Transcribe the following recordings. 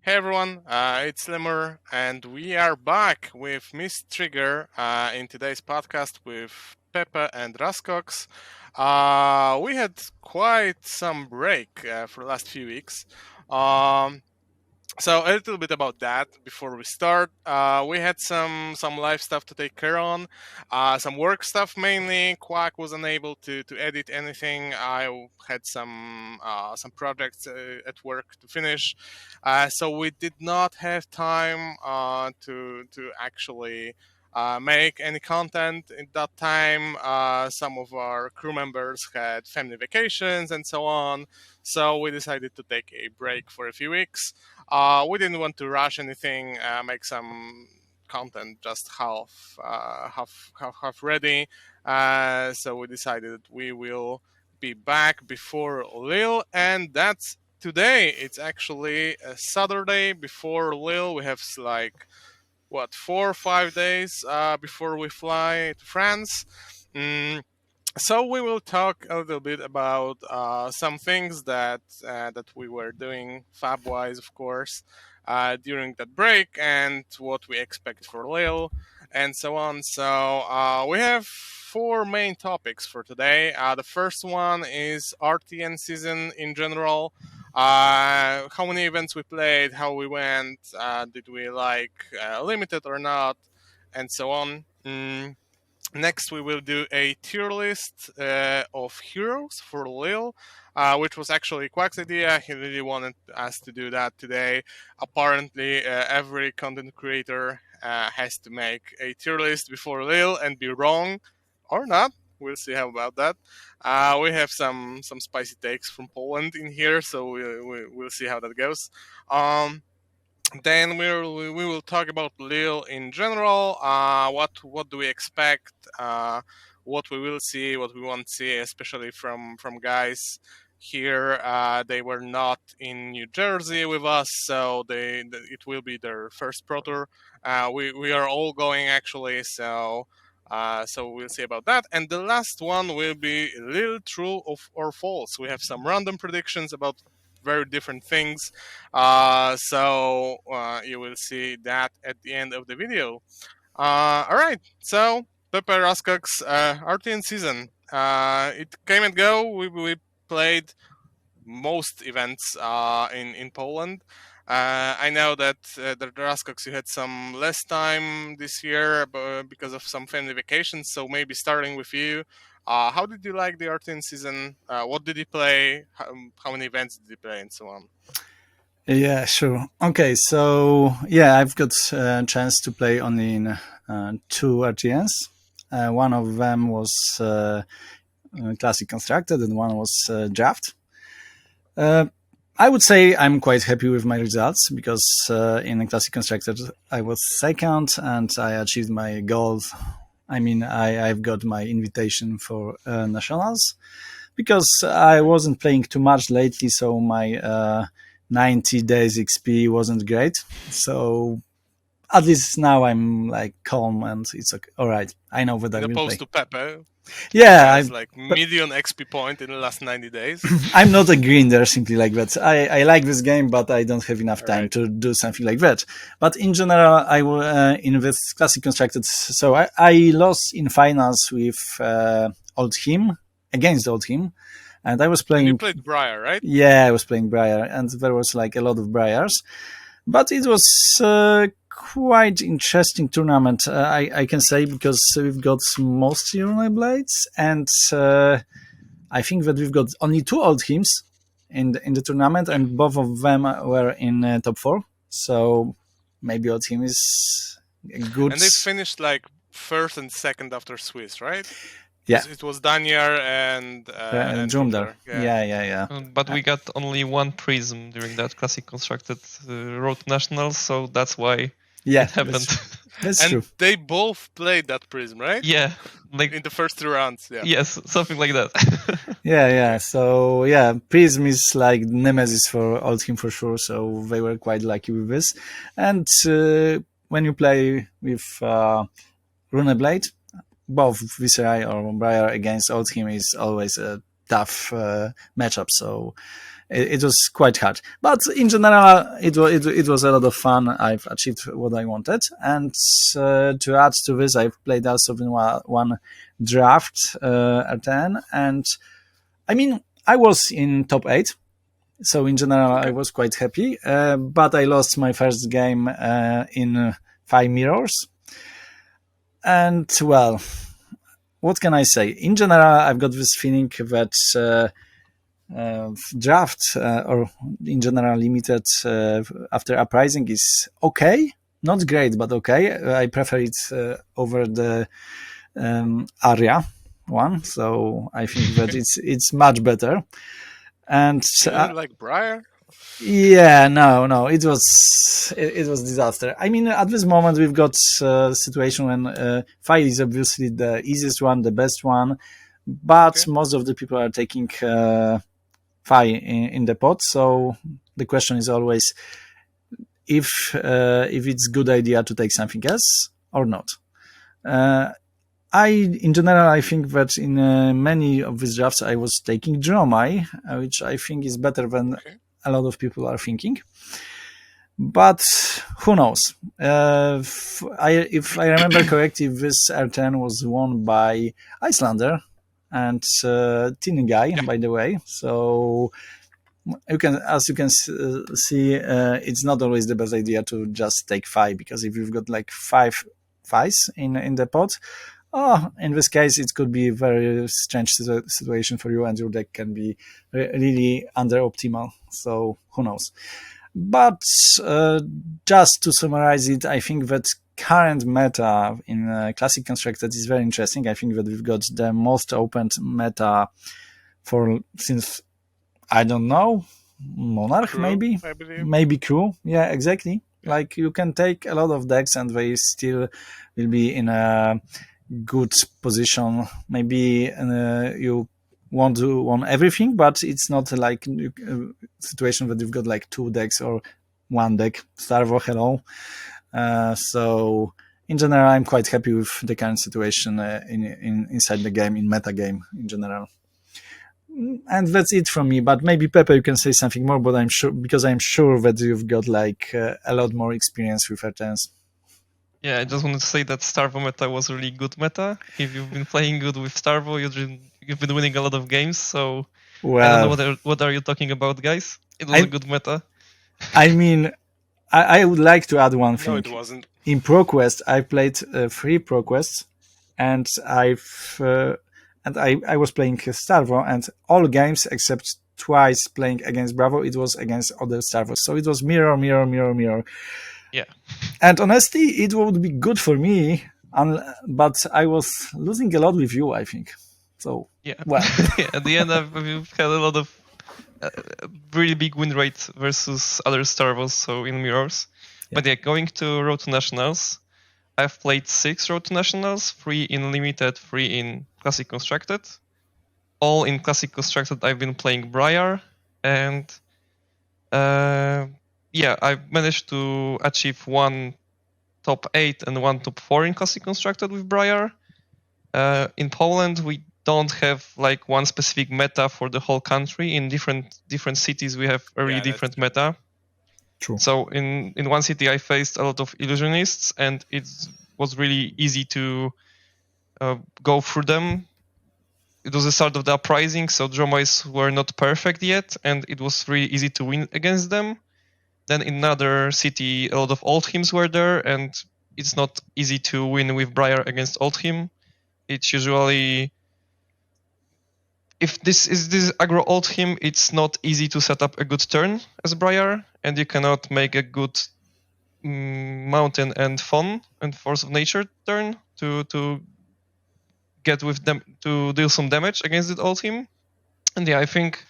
Hey everyone, it's Lemur, and we are back with Miss Trigger in today's podcast with Peppa and Raskox. We had quite some break for the last few weeks. Um, so a little bit about that before we start. We had some live stuff to take care on, some work stuff mainly. Quack was unable to edit anything. I had some projects at work to finish, so we did not have time to actually. Make any content at that time. Some of our crew members had family vacations and so on, so we decided to take a break for a few weeks. We didn't want to rush anything, make some content just half ready. So we decided we will be back before Lille, and that's today. It's actually a Saturday before Lille. We have like 4 or 5 days before we fly to France. Mm, so we will talk a little bit about some things that we were doing fab wise, of course, during that break, and what we expect for Lille, and so on. So we have four main topics for today. The first one is RTN season in general. How many events we played, how we went, did we like limited or not, and so on. Next, we will do a tier list of heroes for Lille, which was actually Quack's idea. He really wanted us to do that today. Apparently, every content creator has to make a tier list before Lille and be wrong or not. We'll see how about that. We have some spicy takes from Poland in here, so we'll see how that goes. Then we will talk about Lille in general. What do we expect? What we will see, what we won't see, especially from guys here. They were not in New Jersey with us, so it will be their first Pro Tour. We are all going actually, so we'll see about that. And the last one will be Lille true or false. We have some random predictions about very different things. So you will see that at the end of the video. All right, so Pepe Raskox RTN season. It came and go. We played most events in Poland. I know that the Raskox, you had some less time this year because of some family vacations. So maybe starting with you, how did you like the RTN season? What did you play? How many events did you play, and so on? Yeah, sure. Okay, so yeah, I've got a chance to play only in two RTNs. One of them was Classic Constructed and one was Draft. I would say I'm quite happy with my results because in Classic Constructed I was second and I achieved my goal. I mean, I've got my invitation for Nationals because I wasn't playing too much lately, so my 90 days XP wasn't great. So at least now I'm like calm and it's okay. All right, I know that I will play. Opposed to Pepe, Yeah, has like million XP point in the last 90 days. I'm not a grinder simply like that. I like this game, but I don't have enough time to do something like that. But in general, I will in this Classic Constructed. So I lost in finals with Old Him against Old Him, and I was playing. And you played Briar, right? Yeah, I was playing Briar, and there was like a lot of Briars, but it was quite interesting tournament. I can say because we've got mostly Runeblades, and I think that we've got only two Old Hymns in the tournament, and both of them were in top 4. So maybe Old Hymn is good. And they finished like first and second after Swiss, right? Yeah, it was Danyar and Drumdar. Yeah. But we got only one prism during that Classic Constructed Road Nationals, so that's why it happened. That's and true. They both played that prism, right? Yeah, like in the first 2 rounds. Yeah. Yes, something like that. Yeah. So yeah, prism is like nemesis for Old Him for sure. So they were quite lucky with this. And when you play with Runeblade, both Viserai or Briar against Old Him is always a tough matchup. So it was quite hard. But in general, it was a lot of fun. I've achieved what I wanted. And to add to this, I've played also in one draft R10. And I mean, I was in top 8. So in general, I was quite happy. But I lost my first game in 5 mirrors. And well, what can I say? In general, I've got this feeling that draft or in general limited after uprising is okay, not great, but okay. I prefer it over the area one, so I think that it's much better. And you didn't like Briar? Yeah, no, it was disaster. I mean, at this moment we've got a situation when File is obviously the easiest one, the best one, but most of the people are taking File in the pot. So the question is always if it's good idea to take something else or not. In general, I think that in many of these drafts I was taking Dromai, which I think is better than a lot of people are thinking. But who knows? If I remember correctly, this R10 was won by Icelander and thin guy, by the way. So as you can see, it's not always the best idea to just take 5, because if you've got like 5 fives in the pot, in this case, it could be a very strange situation for you, and your deck can be really under optimal. So who knows? But just to summarize it, I think that current meta in Classic Constructed is very interesting. I think that we've got the most open meta since, I don't know, Monarch, Crew, maybe Crew. Yeah, exactly. Yeah. Like you can take a lot of decks and they still will be in a good position. Maybe you want to win everything, but it's not like a situation that you've got like 2 decks or 1 deck. Starvo, hello. So in general, I'm quite happy with the current situation inside the game, in meta game in general. And that's it from me. But maybe Pepe, you can say something more. But I'm sure that you've got like a lot more experience with R10s. Yeah, I just wanted to say that Starvo meta was really good meta. If you've been playing good with Starvo, you've been winning a lot of games. So I don't know what are you talking about, guys. It was a good meta. I mean, I would like to add one thing. No, it wasn't. In ProQuest, I played 3 ProQuests, and I was playing Starvo, and all games except twice playing against Bravo, it was against other Starvos. So it was mirror. Yeah. And honestly, it would be good for me, but I was losing a lot with you, I think. So, yeah. Well. Yeah, at the end, we've had a lot of really big win rate versus other Starvos, so in mirrors. Yeah. But yeah, going to Road to Nationals, I've played 6 Road to Nationals, 3 in Limited, 3 in Classic Constructed. All in Classic Constructed, I've been playing Briar, and I've managed to achieve 1 top 8 and 1 top 4 in Classic Constructed with Briar. In Poland, we don't have like one specific meta for the whole country. In different cities, we have a really different meta. True. So in one city, I faced a lot of illusionists, and it was really easy to go through them. It was the start of the uprising, so Dromais were not perfect yet, and it was really easy to win against them. Then in another city, a lot of Oldhims were there, and it's not easy to win with Briar against Oldhim. It's usually, if this is aggro Oldhim, it's not easy to set up a good turn as Briar, and you cannot make a good mountain and fawn and force of nature turn to get with them to deal some damage against the Oldhim. And yeah, I think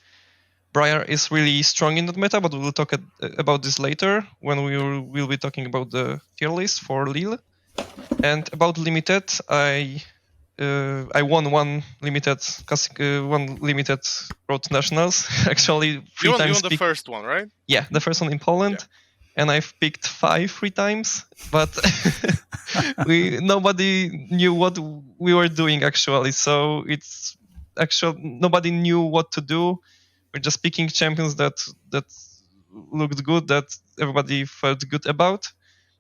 Briar is really strong in that meta, but we'll talk about this later when we'll be talking about the tier list for Lille. And about Limited, I won one limited Road to Nationals. Actually, 3 times. You won the first one, right? Yeah, the first one in Poland. Yeah. And I've picked 5 3 times, but nobody knew what we were doing actually. So it's actually nobody knew what to do. We're just picking champions that looked good, that everybody felt good about.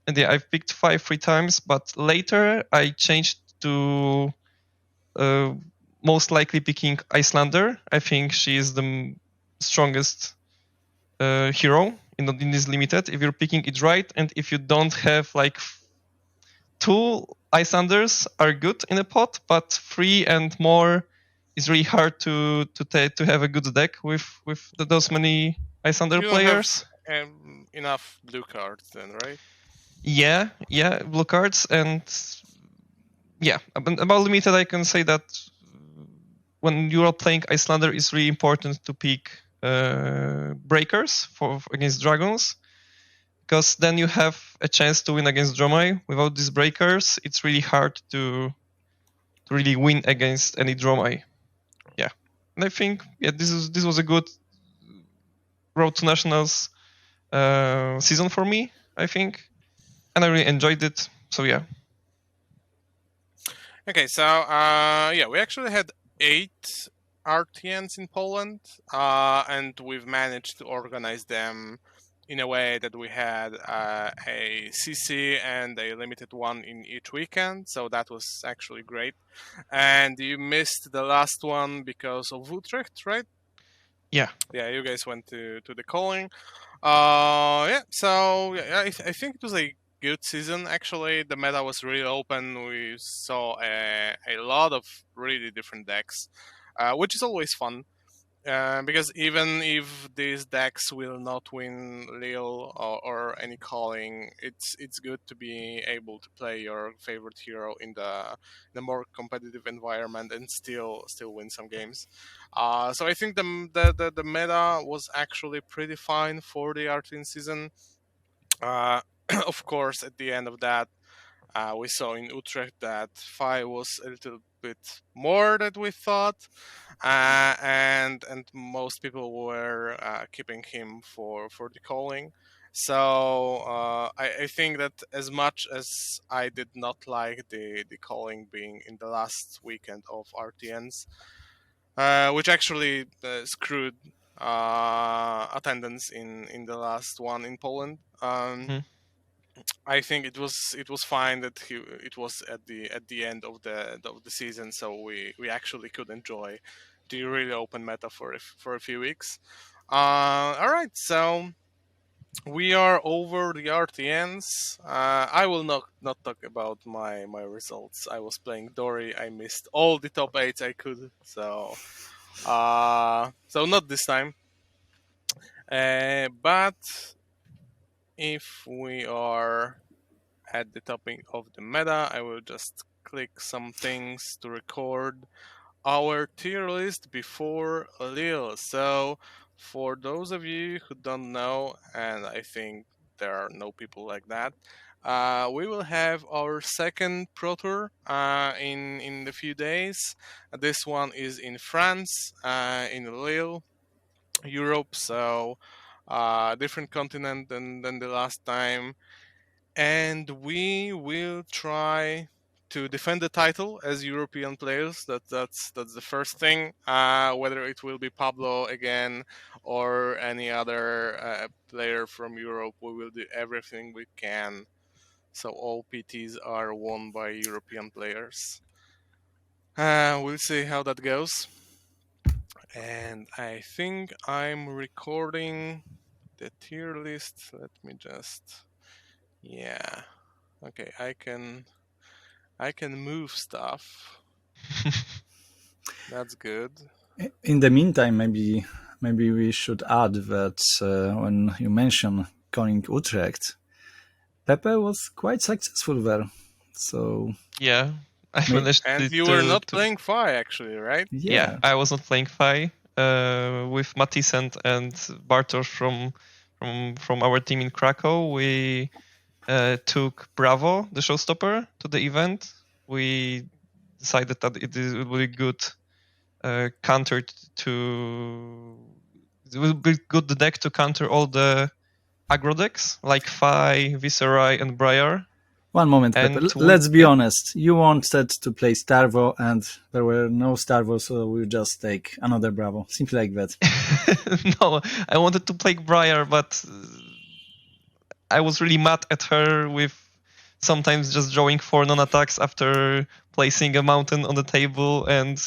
And yeah, I've picked 5 3 times, but later I changed to most likely picking Icelander. I think she is the strongest hero in this limited. If you're picking it right, and if you don't have like 2 Icelanders are good in a pot, but 3 and more is really hard to have a good deck with those many Icelander You don't have players. enough blue cards then, right? Yeah, blue cards. And yeah, about limited, I can say that when you are playing Icelander, it's really important to pick breakers for against dragons, because then you have a chance to win against Dromai. Without these breakers, it's really hard to really win against any Dromai. Yeah, and I think this was a good road to nationals season for me, I think, and I really enjoyed it. So yeah. Okay, so yeah, we actually had 8 RTNs in Poland, and we've managed to organize them in a way that we had a CC and a limited one in each weekend, so that was actually great. And you missed the last one because of Utrecht, right? Yeah. Yeah, you guys went to the calling. Yeah, so yeah, I think it was a good season actually. The meta was really open. We saw a lot of really different decks, which is always fun. Because even if these decks will not win Lille or any calling, it's good to be able to play your favorite hero in the more competitive environment and still win some games. So I think the meta was actually pretty fine for the Artin season. Of course, at the end of that, we saw in Utrecht that Fi was a little bit more than we thought, and most people were keeping him for the calling. So I think that as much as I did not like the calling being in the last weekend of RTNs, which actually screwed attendance in the last one in Poland. Mhm. I think it was fine that it was at the end of the season, so we actually could enjoy the really open meta for a few weeks. All right, so we are over the RTNs. I will not talk about my results. I was playing Dory. I missed all the top 8s I could, so not this time. But if we are at the topic of the meta, I will just click some things to record our tier list before Lille. So, for those of you who don't know, and I think there are no people like that, we will have our second Pro Tour in a few days. This one is in France, in Lille, Europe. So, different continent than the last time, and we will try to defend the title as European players. That's the first thing. Whether it will be Pablo again or any other player from Europe, we will do everything we can so all PTs are won by European players. We'll see how that goes. And I think I'm recording the tier list. Let me just, yeah. Okay, I can move stuff. That's good. In the meantime, maybe we should add that when you mention calling Utrecht, Pepe was quite successful there. So Yeah, I May- managed And you were to not playing Fi actually, right? yeah, yeah, I was not playing Fi with Matisse and Bartosz from our team in Krakow. We took Bravo, the showstopper, to the event. We decided that it would be good counter to. It would be good the deck to counter all the aggro decks like Fi, Viserai, and Briar. One moment, And Pepe. Let's be honest. You wanted to play Starvo, and there were no Starvo, so we just take another Bravo. Simply like that. No, I wanted to play Briar, but I was really mad at her with sometimes just drawing 4 non-attacks after placing a mountain on the table, and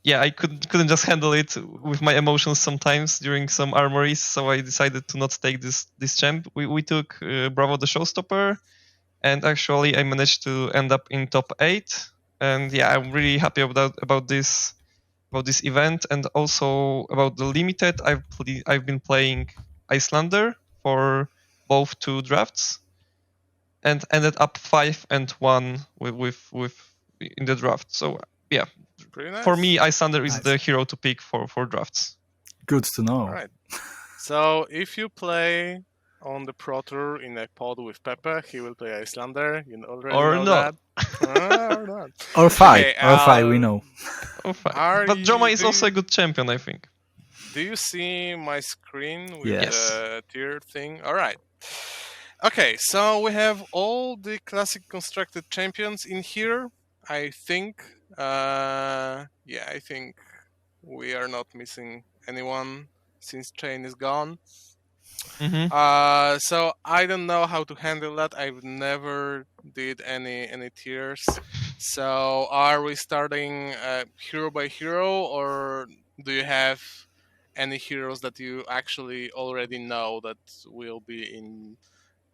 yeah, I couldn't just handle it with my emotions sometimes during some armories, so I decided to not take this champ. We took Bravo the Showstopper, and actually I managed to end up in top 8, and yeah, I'm really happy about this event, and also about the limited. I've been playing Icelander for both 2 drafts, and ended up 5-1 with in the draft. So yeah, Pretty nice. for me, Icelander is Nice. the hero to pick for drafts. Good to know. All right. So if you play on the Pro Tour in a pod with Pepe, he will play Icelander. You already Or know not. that. Or not. Or 5. Okay, or 5, we know. Oh, fine. But Joma is also a good champion, I think. Do you see my screen with Yes. the tier thing? All right. Okay, so we have all the classic constructed champions in here. I think, I think we are not missing anyone since Chain is gone. Mm-hmm. So I don't know how to handle that. I've never did any tiers. So are we starting hero by hero, or do you have any heroes that you actually already know that will be in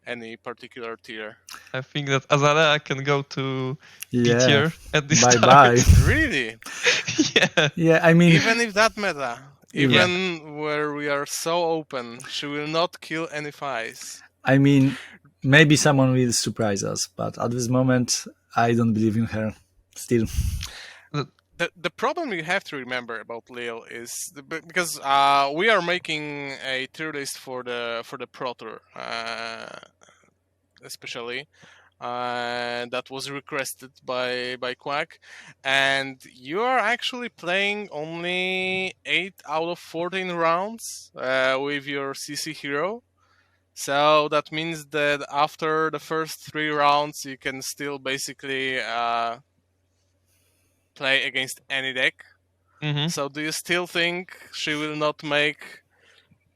any particular tier? I think that Azalea can go to B Yeah. tier at this Bye-bye. start. Really? Yeah. Yeah, I mean, Even if that meta, Yeah. even where we are so open, she will not kill any fights. I mean, maybe someone will surprise us, but at this moment, I don't believe in her. Still, The problem you have to remember about Lille is because we are making a tier list for the Pro Tour, especially. That was requested by Quack, and you are actually playing only 8 out of 14 rounds with your CC hero. So that means that after the first 3 rounds, you can still basically play against any deck. Mm-hmm. So do you still think she will not make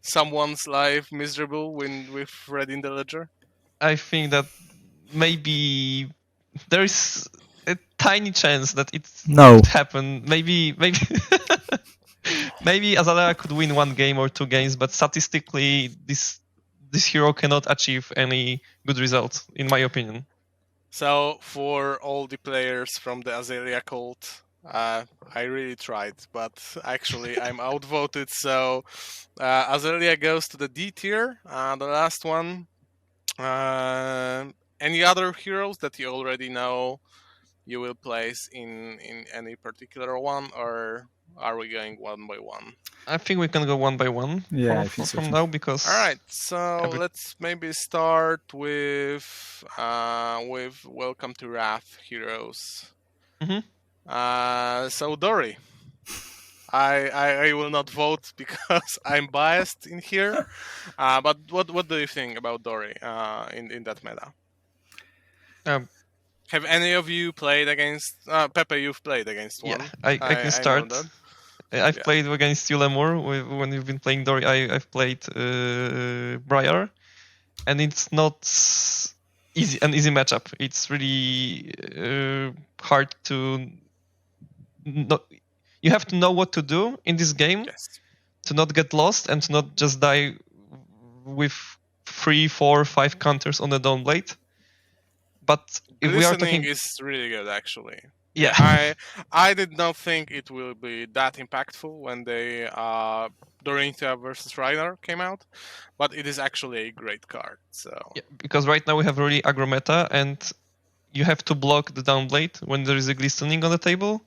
someone's life miserable with Red in the Ledger? I think that maybe there is a tiny chance that it could happen. Maybe maybe Azalea could win 1 game or 2 games, but statistically, this hero cannot achieve any good result, in my opinion. So for all the players from the Azalea cult, I really tried, but actually I'm outvoted. So Azalea goes to the D tier, the last one. Any other heroes that you already know you will place in any particular one, or are we going one by one? I think we can go one by one from now, because all right. So let's maybe start with Welcome to Wrath heroes. Mm-hmm. So Dory, I will not vote because I'm biased in here. But what do you think about Dory in that meta? Have any of you played against Pepe? You've played against one. Yeah, I can start. I've played against you, Lemur. When you've been playing Dory, I've played Briar, and it's not an easy matchup. It's really hard to. You have to know what to do in this game to not get lost and to not just die with 3, 4, 5 counters on the Dawnblade. But if we are talking, is really good, actually. Yeah. I did not think it will be that impactful when they Dorinthia versus Reiner came out, but it is actually a great card. So yeah, because right now we have really aggro meta, and you have to block the Downblade when there is a glistening on the table,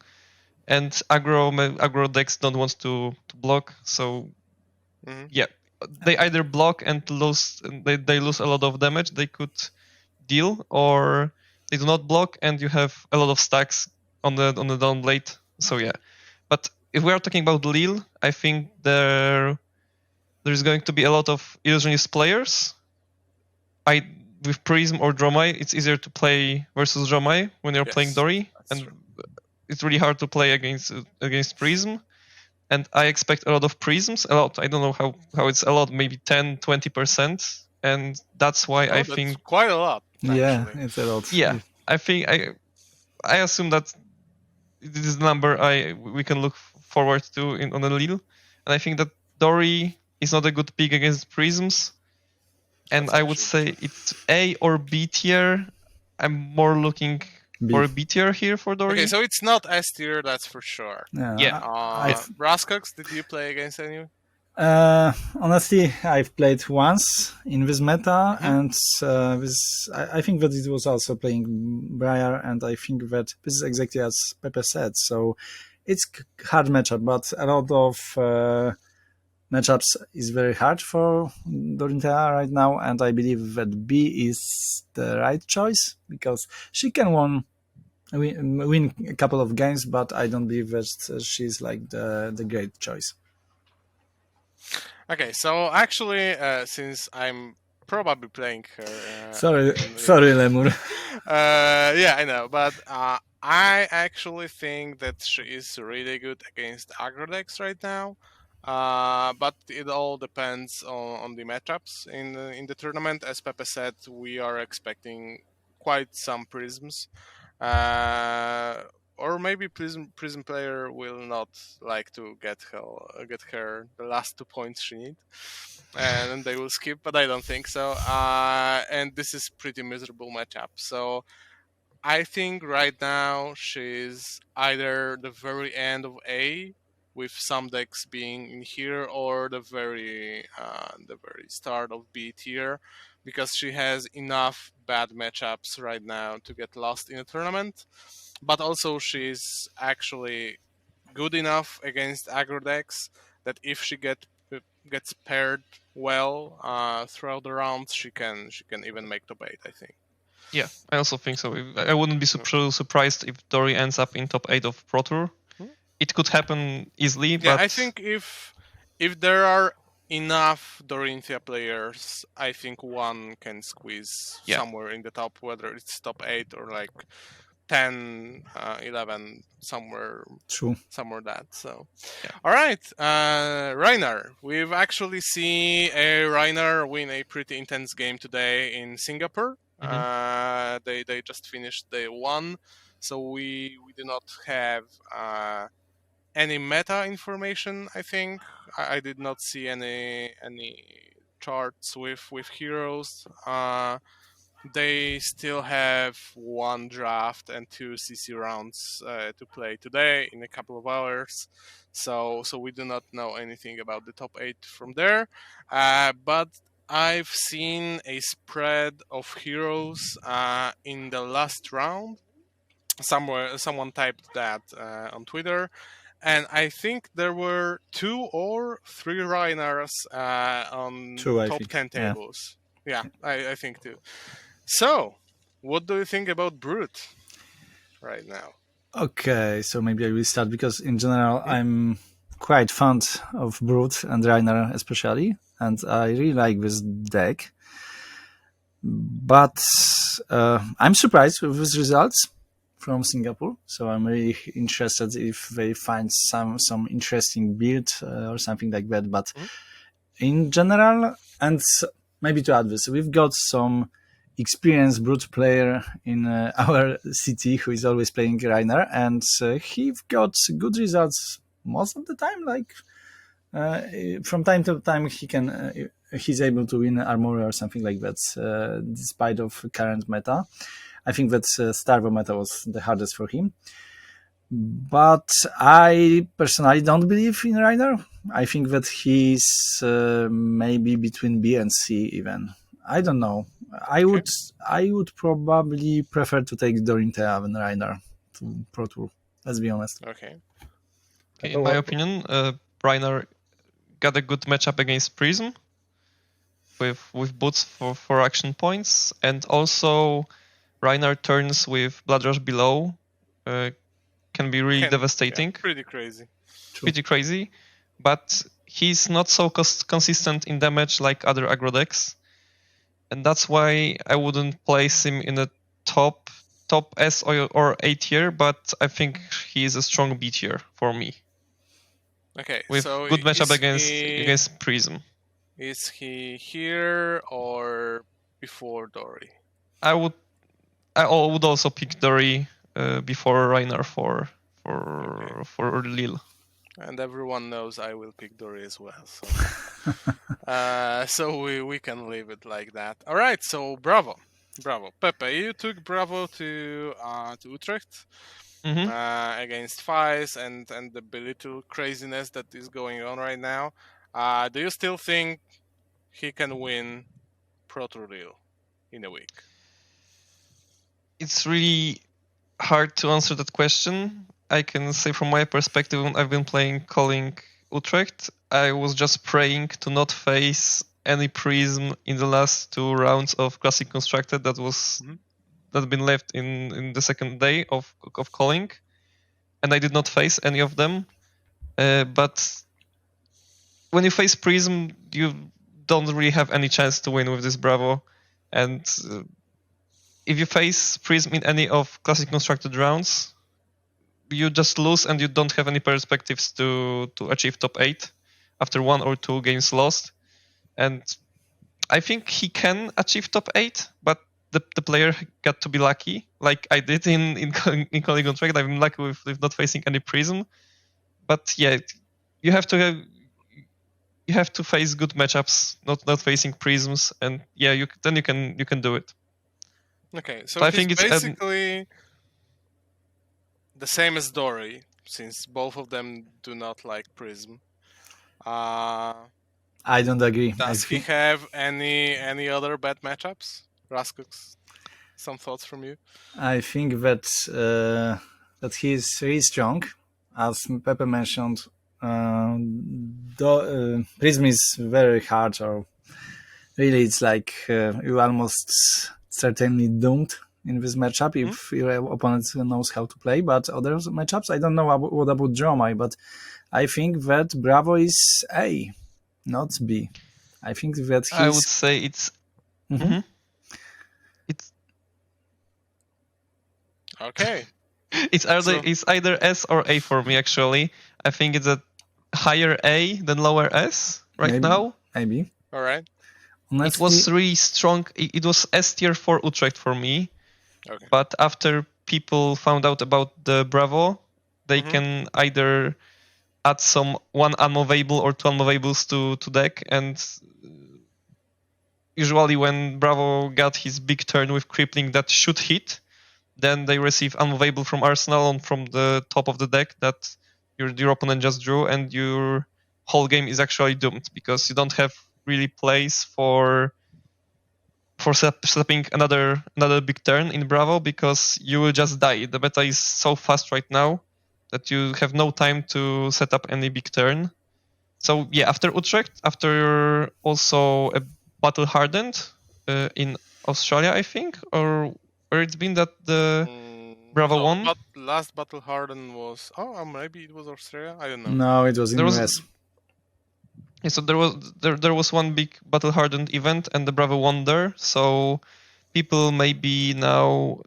and aggro decks don't want to block, so yeah, they either block and lose. They lose a lot of damage they could deal, or they do not block and you have a lot of stacks on the Downblade. So yeah, but if we are talking about Lille, I think there's going to be a lot of illusionist players. with Prism or Dromai, it's easier to play versus Dromai when you're playing Dory, and true. it's really hard to play against Prism. And I expect a lot of Prisms, a lot. I don't know how it's a lot, maybe 10-20%, and that's why I That's think quite a lot. Yeah, Actually. it's a lot. yeah, I think I assume that this is the number we can look forward to on the Lille, and I think that Dory is not a good pick against Prisms, and That's I would actually say it's A or B tier. I'm more looking B. for a B tier here for Dory. Okay, so it's not S tier, that's for sure. Yeah. Raskox, did you play against anyone? Honestly, I've played once in this meta, and I think that it was also playing Briar, and I think that this is exactly as Pepe said. So it's hard matchup, but a lot of matchups is very hard for Dorinthea right now, and I believe that B is the right choice because she can win a couple of games, but I don't believe that she's like the great choice. Okay, so actually, since I'm probably playing her. Sorry, Lemur. Yeah, I know, but I actually think that she is really good against aggro decks right now. But it all depends on the matchups in the tournament. As Pepe said, we are expecting quite some prisms. Or maybe prism player will not like to get her the last 2 points she needs, and then they will skip. But I don't think so. And this is pretty miserable matchup. So I think right now she's either the very end of A, with some decks being in here, or the very start of B tier, because she has enough bad matchups right now to get lost in a tournament. But also she's actually good enough against aggro decks that if she gets paired well throughout the rounds, she can even make top 8, I think. Yeah, I also think so. I wouldn't be surprised if Dory ends up in top 8 of Pro Tour. It could happen easily, Yeah, but I think if there are enough Dorinthia players, I think one can squeeze somewhere in the top, whether it's top 8 or like 10, 11, somewhere that. So, all right, Reiner. We've actually seen a Reiner win a pretty intense game today in Singapore. They just finished day 1, so we do not have any meta information. I think I did not see any charts with heroes. They still have 1 draft and 2 CC rounds to play today in a couple of hours. So we do not know anything about the top 8 from there. But I've seen a spread of heroes in the last round. Someone typed that on Twitter, and I think there were 2 or 3 Reiners on top 10 tables. Yeah, I think 2. So, what do you think about Brute right now? Okay, so maybe I will start because in general I'm quite fond of Brute and Reiner especially, and I really like this deck. But I'm surprised with these results from Singapore, so I'm really interested if they find some interesting build or something like that. But in general, and maybe to add this, we've got some experienced Brute player in our city who is always playing Reiner, and he got good results most of the time. Like from time to time, he's able to win Armory or something like that, despite of current meta. I think that Starvo meta was the hardest for him. But I personally don't believe in Reiner. I think that he's maybe between B and C even. I don't know. I would probably prefer to take Dorinthea than Reiner to Pro Tour. Let's be honest. Okay. In my opinion, Reiner got a good matchup against Prism with boots for action points, and also Reiner turns with Blood Rush below can be really devastating. Yeah, pretty crazy. Pretty crazy, but he's not so consistent in damage like other aggro decks. and that's why I wouldn't place him in a top S or A tier, but I think he is a strong B tier for me. Okay, With so good matchup is against Prism. Is he here or before Dory? I would also pick Dory before Reiner for Lille. And everyone knows I will pick Dory as well. So, so we can leave it like that. All right. So Bravo, Pepe, you took Bravo to Utrecht against Faiz and the little craziness that is going on right now. Do you still think he can win ProTour Lille in a week? It's really hard to answer that question. I can say from my perspective, when I've been playing calling Utrecht, I was just praying to not face any prism in the last 2 rounds of Classic Constructed that had been left in the second day of calling, and I did not face any of them. But when you face prism, you don't really have any chance to win with this Bravo, and if you face prism in any of Classic Constructed rounds, you just lose and you don't have any perspectives to achieve top 8 after 1 or 2 games lost. And I think he can achieve top 8, but the player got to be lucky, like I did in calling on track. I'm lucky with not facing any prism. But yeah, you have to face good matchups, not facing prisms, and yeah, you can do it. Okay, so I he's think it's basically the same as Dory, since both of them do not like Prism. I don't agree. Does he have any other bad matchups? Raskux, some thoughts from you? I think that that he is really strong, as Pepe mentioned. Prism is very hard, or really, it's like you almost certainly doomed in this matchup if your opponent knows how to play. But other matchups, I don't know what about Dromai, but I think that Bravo is A, not B. I think that he's. I would say it's. It's okay. It's either S or A for me. Actually, I think it's a higher A than lower S right now. Maybe. All right. Honestly, it was really strong. It was S tier for Utrecht for me. Okay. But after people found out about the Bravo, they can either add some 1 unmovable or 2 unmovables to deck, and usually when Bravo got his big turn with crippling that should hit, then they receive unmovable from Arsenal and from the top of the deck that your opponent just drew, and your whole game is actually doomed because you don't have really plays for stepping another big turn in Bravo, because you will just die. The meta is so fast right now that you have no time to set up any big turn. So yeah, after Utrecht, after also a Battle Hardened in Australia, I think, or where it's been that the Bravo won. But last Battle Hardened was maybe it was Australia. I don't know. No, it was in US. Yeah, so there was one big Battle Hardened event, and the Bravo won there. So people may be now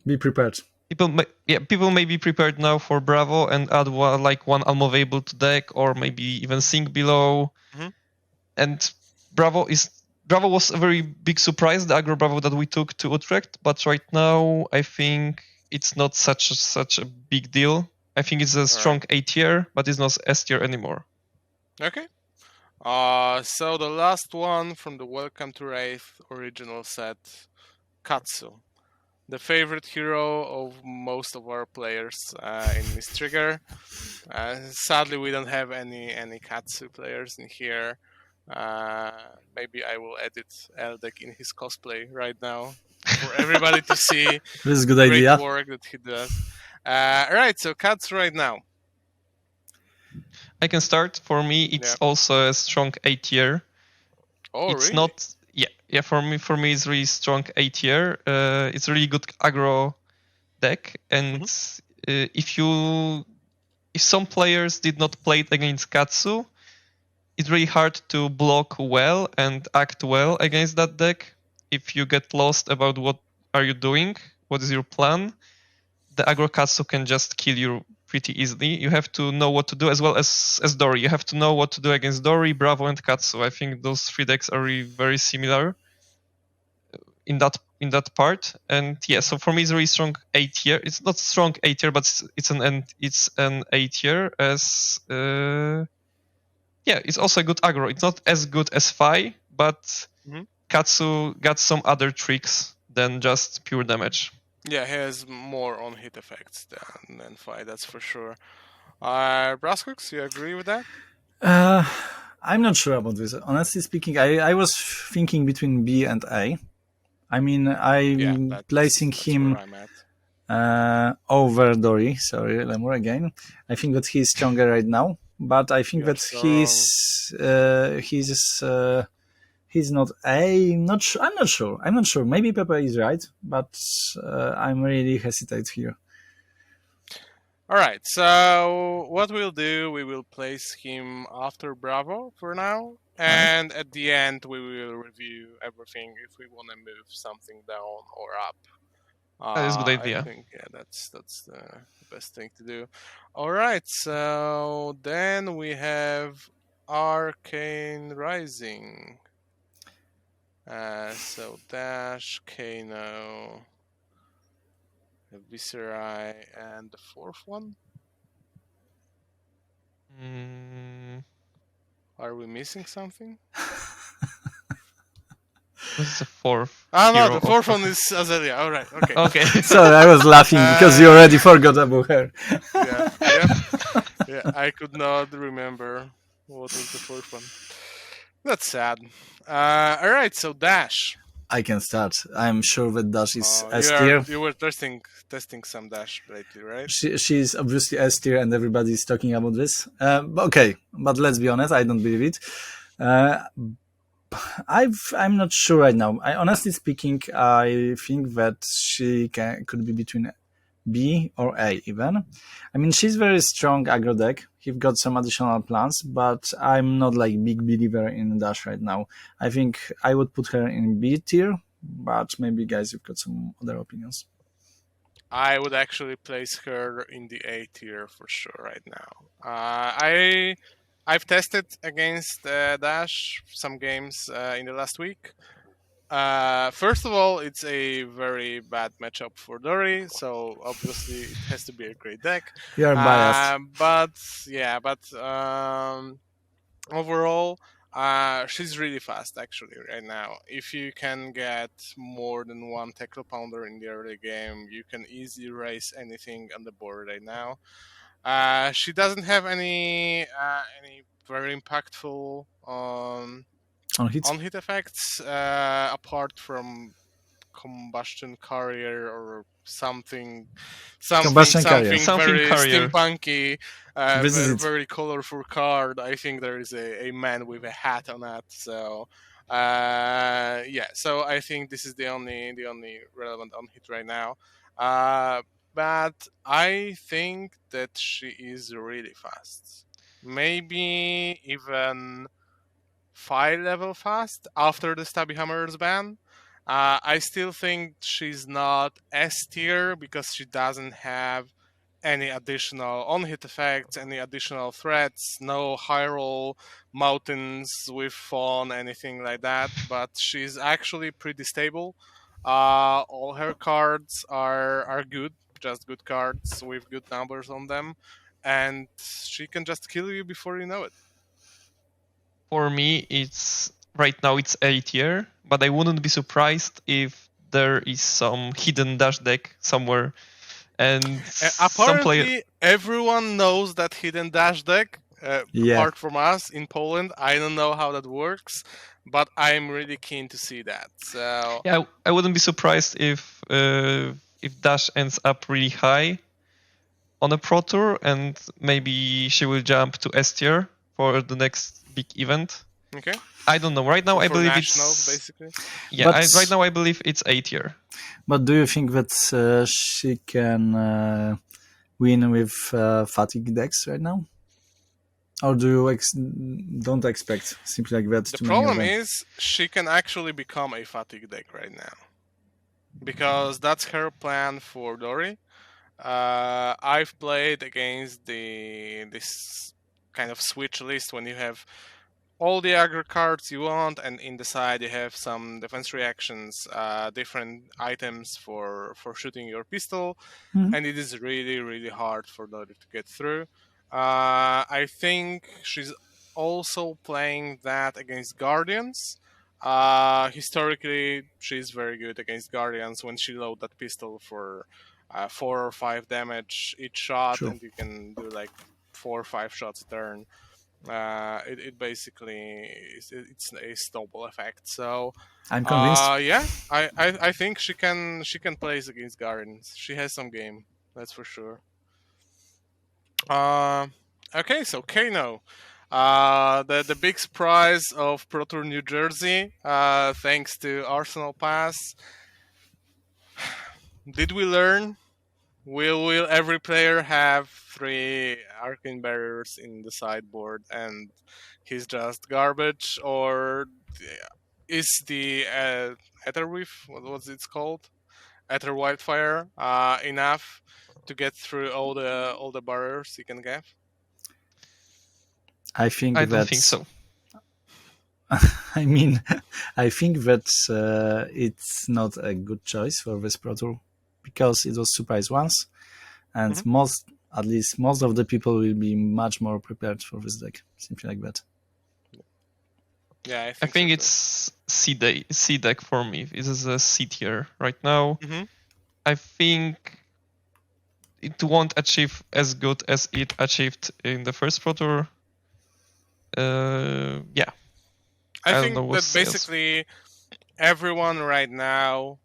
be prepared. People may be prepared now for Bravo and add one unmovable to deck, or maybe even sink below. And Bravo was a very big surprise, the aggro Bravo that we took to Utrecht. But right now, I think it's not such a big deal. I think it's a strong A tier, but it's not S tier anymore. Okay. So the last one from the Welcome to Wraith original set, Katsu, the favorite hero of most of our players in Miss Trigger. Sadly, we don't have any Katsu players in here. Maybe I will edit Eldek in his cosplay right now for everybody to see. This is a good great idea. Work that he does. Right, so Katsu right now. I can start. For me, it's also a strong A tier. Oh, it's really? not. Yeah. For me, it's really strong A tier. It's a really good aggro deck, and if some players did not play it against Katsu, it's really hard to block well and act well against that deck. If you get lost about what are you doing, what is your plan, the aggro Katsu can just kill you pretty easily. You have to know what to do, as well as Dory. You have to know what to do against Dory, Bravo, and Katsu. I think those three decks are really very similar in that part. And yeah, so for me it's a really strong A tier. It's not strong A tier, but it's an A tier as yeah, it's also a good aggro. It's not as good as Fi, but Katsu got some other tricks than just pure damage. Yeah, he has more on hit effects than Fi, that's for sure. Braskux, you agree with that? I'm not sure about this. Honestly speaking, I was thinking between B and A. I mean, I'm placing him over Dory. Sorry, Lemur again. I think that he's stronger right now, but I think that he's not A. I'm not sure. Maybe Pepe is right, but I'm really hesitate here. All right, so what we'll do, we will place him after Bravo for now, and at the end we will review everything if we want to move something down or up. That is a good idea. I think that's the best thing to do. All right, so then we have Arcane Rising. So Dash, Kano, Viserai, and the fourth one. Are we missing something? This is the fourth. Oh no, the fourth one is Azalea. All right, okay. Okay. Sorry, I was laughing because you already forgot about her. Yeah. I could not remember what was the fourth one. That's sad. All right, so Dash. I can start. I'm sure that Dash is S tier. You were testing some Dash lately, right? She's obviously S tier, and everybody's talking about this. Okay, but let's be honest, I don't believe it. I'm not sure right now. Honestly speaking, I think that she could be between B or A even. I mean, she's very strong aggro deck. He's got some additional plans, but I'm not like big believer in Dash right now. I think I would put her in B tier, but maybe guys, you've got some other opinions. I would actually place her in the A tier for sure right now. I've tested against Dash some games in the last week. First of all, it's a very bad matchup for Dory, so obviously it has to be a great deck. You're biased. But overall, she's really fast actually right now. If you can get more than one tackle pounder in the early game, you can easily race anything on the board right now. She doesn't have any very impactful on hit effects apart from combustion carrier or something very steampunky, very colorful card. I think there is a man with a hat on that. So so I think this is the only relevant on hit right now. But I think that she is really fast. Maybe even 5 level fast after the Stabby Hammer's ban. I still think she's not S tier because she doesn't have any additional on-hit effects, any additional threats, no high roll mountains with fawn, anything like that. But she's actually pretty stable. All her cards are good, just good cards with good numbers on them, and she can just kill you before you know it. For me, it's right now it's A tier, but I wouldn't be surprised if there is some hidden Dash deck somewhere. And apparently, everyone knows that hidden Dash deck. Apart from us in Poland, I don't know how that works, but I'm really keen to see that. So yeah, I wouldn't be surprised if Dash ends up really high on a Pro Tour, and maybe she will jump to S tier for the next big event. Okay. I don't know. Right now, I believe nationals, basically. Yeah, right now I believe it's A tier. But do you think that she can win with fatigue decks right now? Or do you don't expect simply like that The too many of problem them? is she can actually become a fatigue deck right now because that's her plan for Dory. I've played against this kind of switch list when you have all the aggro cards you want, and in the side you have some defense reactions, different items for shooting your pistol, Mhm. and it is really hard for Dodie to get through. I think she's also playing that against Guardians. Historically, she's very good against Guardians when she load that pistol for 4 or 5 damage each shot, True. and you can do like 4 or 5 shots a turn. It basically it's a snowball effect. So I'm convinced. yeah, I think she can place against Guardians. She has some game, that's for sure. Uh, okay, so Kano. The big surprise of Pro Tour New Jersey, thanks to Arsenal Pass. Did we learn? Will every player have 3 arcane barriers in the sideboard and he's just garbage, or is the Etherweave, what was it called? Ether Wildfire, enough to get through all the barriers you can get? I think I don't that think so. I mean, I think that it's not a good choice for this Pro Tour because it was surprise once, and Mhm. at least most of the people will be much more prepared for this deck, simply like that. Yeah, I I think so think too. it's C deck for me. It is a C tier right now. Hmm. I think it won't achieve as good as it achieved in the first Pro Tour. Yeah, I I don't know think what to that say else. basically everyone right now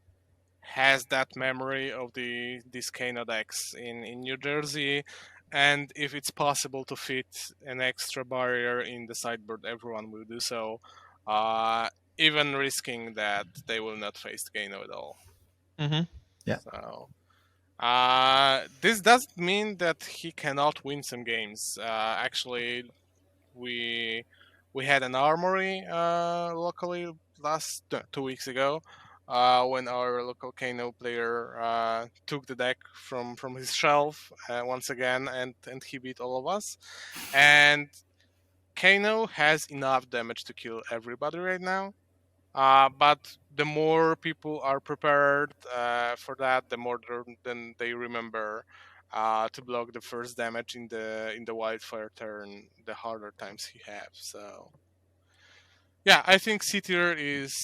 has that memory of these Kano decks in New Jersey, and if it's possible to fit an extra barrier in the sideboard, everyone will do so, uh, even risking that they will not face Kano at all. Mm-hmm. Yeah, So this doesn't mean that he cannot win some games. Actually, we we had an armory locally last 2 weeks ago, when our local Kano player took the deck from his shelf once again, and he beat all of us. And Kano has enough damage to kill everybody right now. But the more people are prepared for that, the more then they remember to block the first damage in the wildfire turn, the harder times he have. So yeah, I think C tier is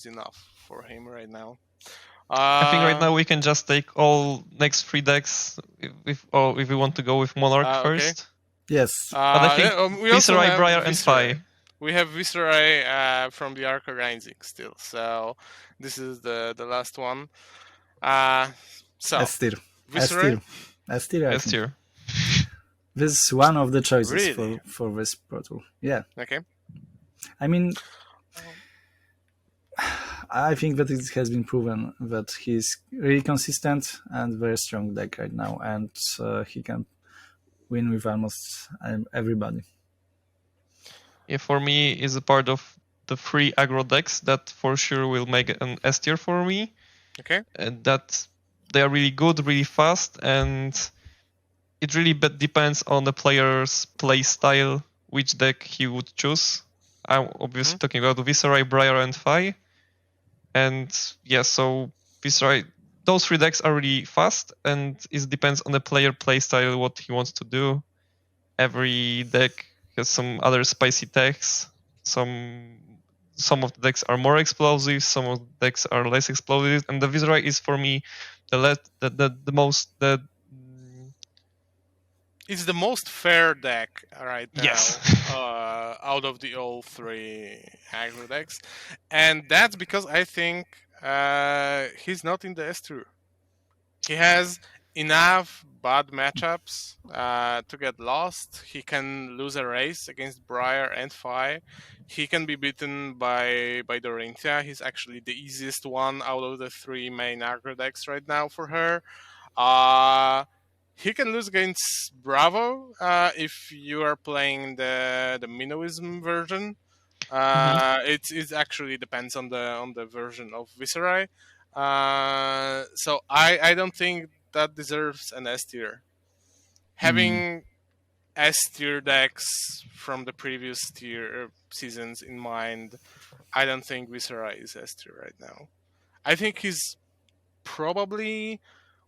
enough for him right now. I think right Uh, now we can just take all next 3 decks if we want to go with Monarch okay. first. yes, But I think We also Viserai, have Briar, and Viscerai. Fi. We have Viscerai from the Arca Rising still. So this is the last one. Uh, so S tier, S Viscerai, tier, S tier. I S think tier. this is one of the choices really? for this Pro Tour. Yeah, Okay. I mean, Um, I think that it has been proven that he's really consistent and very strong deck right now, and he can win with almost everybody. Yeah, for me is a part of the 3 aggro decks that for sure will make an S tier for me. Okay. And that they are really good, really fast, and it really depends on the player's play style, which deck he would choose. I'm obviously Mhm. talking about Viserai, Briar, and Fi. And yeah, so Viserai, those 3 decks are really fast, and it depends on the player play style, what he wants to do. Every deck has some other spicy techs. Some of the decks are more explosive, some of the decks are less explosive, and the Viserai is for me the most the It's the most fair deck right yes. now out of the all 3 aggro decks, and that's because I think he's not in the S tier. He has enough bad matchups to get lost. He can lose a race against Briar and Fi. He can be beaten by Dorinthia. He's actually the easiest one out of the 3 main aggro decks right now for her. Uh, he can lose against Bravo if you are playing the Minoism version. It actually depends on the version of Viserai. So I don't think that deserves an S tier. Having S tier decks from the previous tier seasons in mind, I don't think Viserai is S tier right now. I think he's probably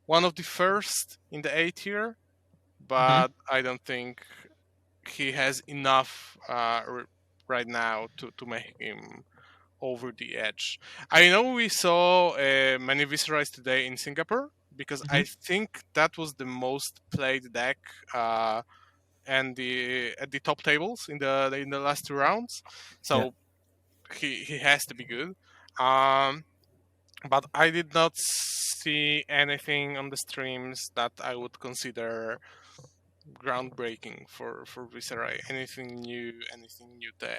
one of the first in the A tier, but I don't think he has enough right now to make him over the edge. I know we saw many Viserais today in Singapore because I think that was the most played deck and at the top tables in the last 2 rounds. So he has to be good. But I did not see anything on the streams that I would consider groundbreaking for Viserai. Anything new,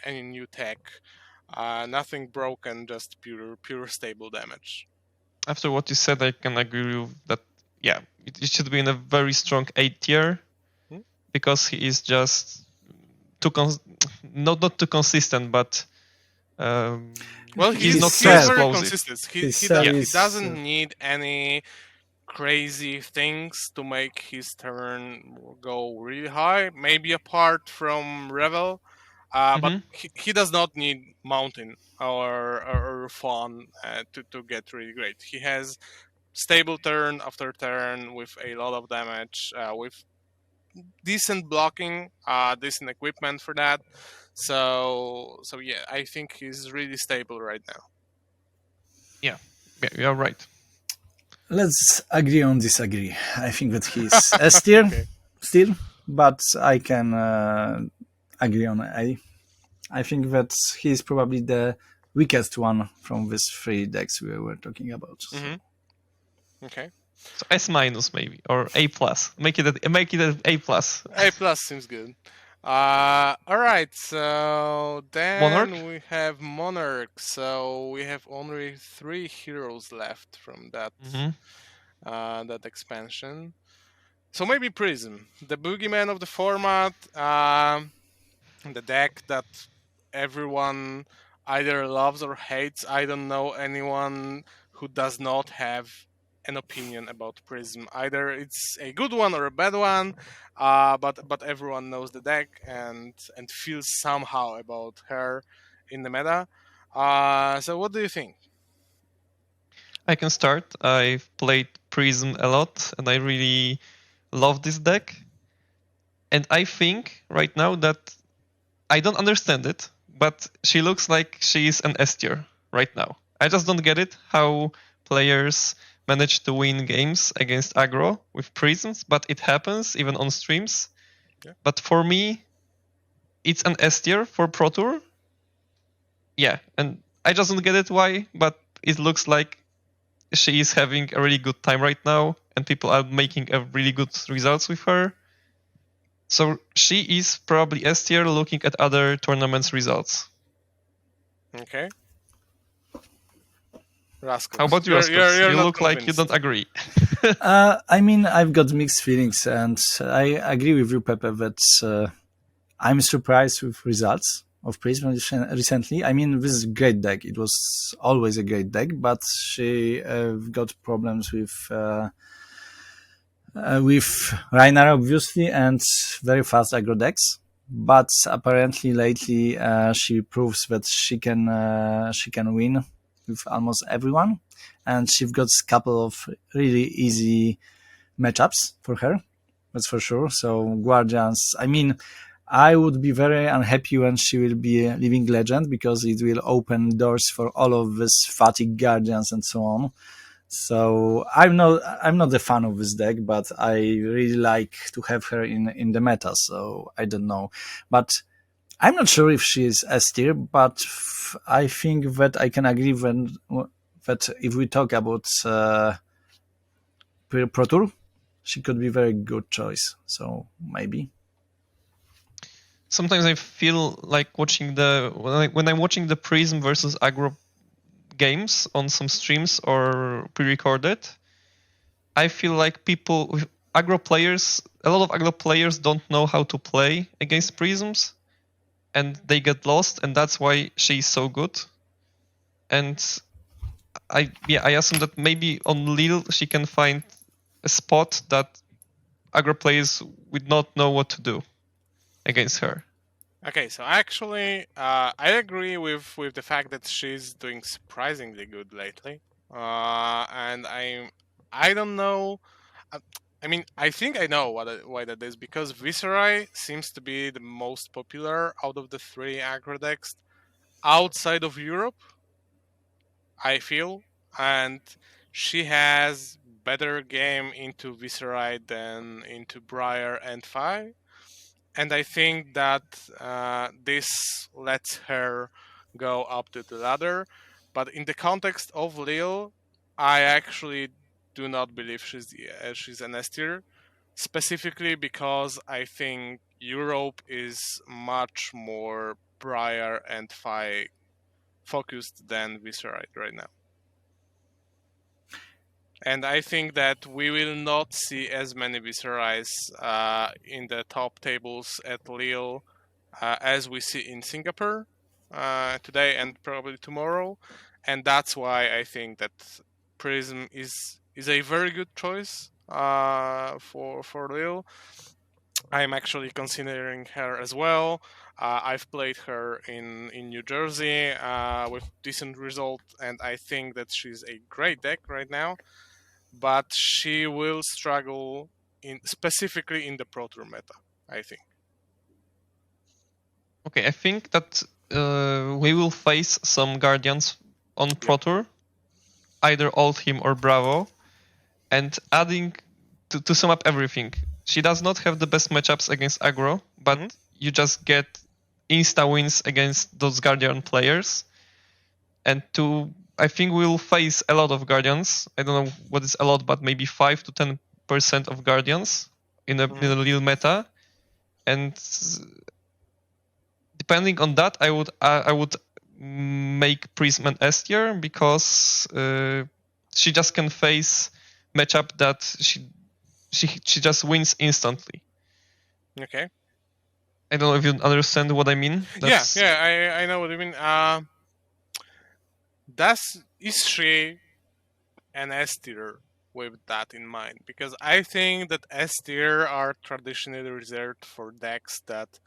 any new tech. Nothing broken, just pure stable damage. After what you said, I can agree with that. Yeah, it should be in a very strong A tier because he is just not too consistent, but well, he's not too very explosive. consistent. He doesn't need any crazy things to make his turn go really high. Maybe apart from Revel, but he does not need Mountain or Fawn to get really great. He has stable turn after turn with a lot of damage, with decent blocking, decent equipment for that. So yeah, I think he's really stable right now. Yeah, you're right. Let's agree on disagree. I think that he's S tier still, but I can agree on A. I think that he's probably the weakest one from these 3 decks we were talking about. So. Okay. So S minus maybe or A plus. Make it an A plus. A plus seems good. All right. So then Monarch? we have Monarch. So we have only 3 heroes left from that that expansion. So maybe Prism, the boogeyman of the format, the deck that everyone either loves or hates. I don't know anyone who does not have an opinion about Prism. Either it's a good one or a bad one, but everyone knows the deck and feels somehow about her in the meta. So what do you think? I can start. I've played Prism a lot and I really love this deck. And I think right now that I don't understand it, but she looks like she is an S tier right now. I just don't get it how players manage to win games against aggro with prisms, but it happens even on streams. Yeah. But for me, it's an S tier for Pro Tour. Yeah, and I just don't get it why, but it looks like she is having a really good time right now, and people are making a really good results with her. So she is probably S tier looking at other tournaments results. Okay. Rascals. How about you, Rascals? You look convinced. like you don't agree. I mean, I've got mixed feelings, and I agree with you, Pepe, that I'm surprised with results of Prism recently. I mean, this is a great deck. It was always a great deck, but she got problems with Rhinar, obviously, and very fast aggro decks. But apparently, lately, she proves that she can win with almost everyone, and she's got a couple of really easy matchups for her. That's for sure. So Guardians, I mean, I would be very unhappy when she will be a living legend because it will open doors for all of this fatigue Guardians and so on. So I'm not a fan of this deck, but I really like to have her in the meta. So I don't know, but I'm not sure if she is S tier. But I think that I can agree that if we talk about Pro Tour, she could be a very good choice. So maybe. Sometimes I feel like watching when I'm watching the Prism versus aggro games on some streams or pre-recorded, I feel like people a lot of aggro players don't know how to play against prisms, and they get lost, and that's why she's so good. And I assume that maybe on Lille she can find a spot that aggro players would not know what to do against her. Okay, so actually, I agree with the fact that she's doing surprisingly good lately, and I don't know. uh, I mean, I think I know why that is, because Viserai seems to be the most popular out of the three aggro decks outside of Europe, I feel, and she has better game into Viserai than into Briar and Fi, and I think that this lets her go up to the ladder. But in the context of Lille, I actually do not believe she's an S tier, specifically because I think Europe is much more Briar and Fi focused than Viscerite right now. And I think that we will not see as many Viscerites in the top tables at Lille as we see in Singapore today and probably tomorrow. And that's why I think that Prism is a very good choice for Lille. I'm actually considering her as well. I've played her in New Jersey with decent result, and I think that she's a great deck right now. But she will struggle specifically in the Pro Tour meta, I think. Okay, I think that we will face some Guardians on Pro Tour, either Oldhim or Bravo, and adding to sum up everything, she does not have the best matchups against aggro, but you just get insta wins against those Guardian players. And I think we'll face a lot of Guardians. I don't know what is a lot, but maybe 5 to 10% of Guardians in a Lille meta. And depending on that, I would make Prism an S tier, because she just can face matchup that she just wins instantly. Okay. I don't know if you understand what I mean. I know what you mean. Is she an S tier with that in mind? Because I think that S tier are traditionally reserved for decks that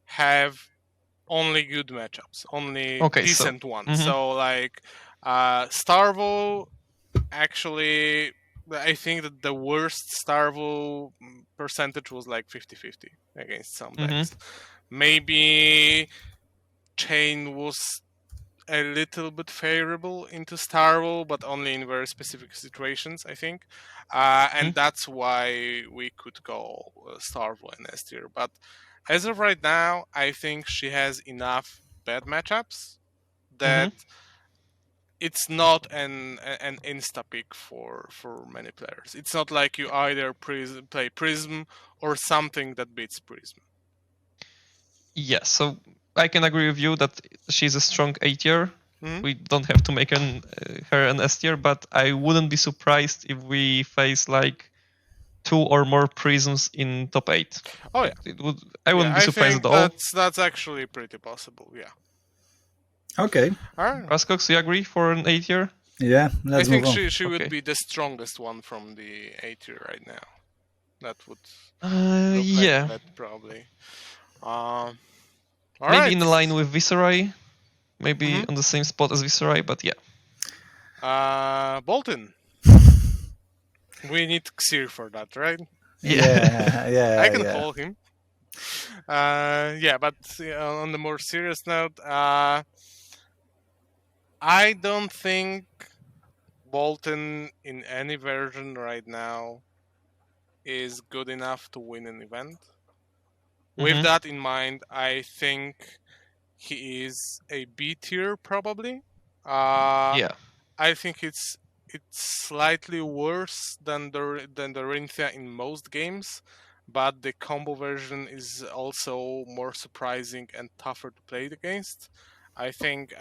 have only good matchups, only decent ones. So like Starvo, actually, I think that the worst Starvo percentage was like 50-50 against some decks. Maybe Chain was a little bit favorable into Starvo, but only in very specific situations, I think. And that's why we could go Starvo and S tier. But as of right now, I think she has enough bad matchups that it's not an insta pick for many players. It's not like you either play Prism or something that beats Prism. Yeah, so I can agree with you that she's a strong A tier. We don't have to make her an S tier, but I wouldn't be surprised if we face like 2 or more Prisms in top 8. Oh yeah, I wouldn't be surprised at all. That's actually pretty possible. Yeah. Okay. All right. Rascox, you agree for an A tier? Yeah, let's move on. I think she would be the strongest one from the A tier right now. That would look like that probably. Maybe in line with Viserai, maybe on the same spot as Viserai, but yeah. Boltyn. We need Xir for that, right? Yeah. I can call him. But on the more serious note, I don't think Boltyn in any version right now is good enough to win an event. With that in mind, I think he is a B tier probably. I think it's slightly worse than the Rinthia in most games, but the combo version is also more surprising and tougher to play against. I think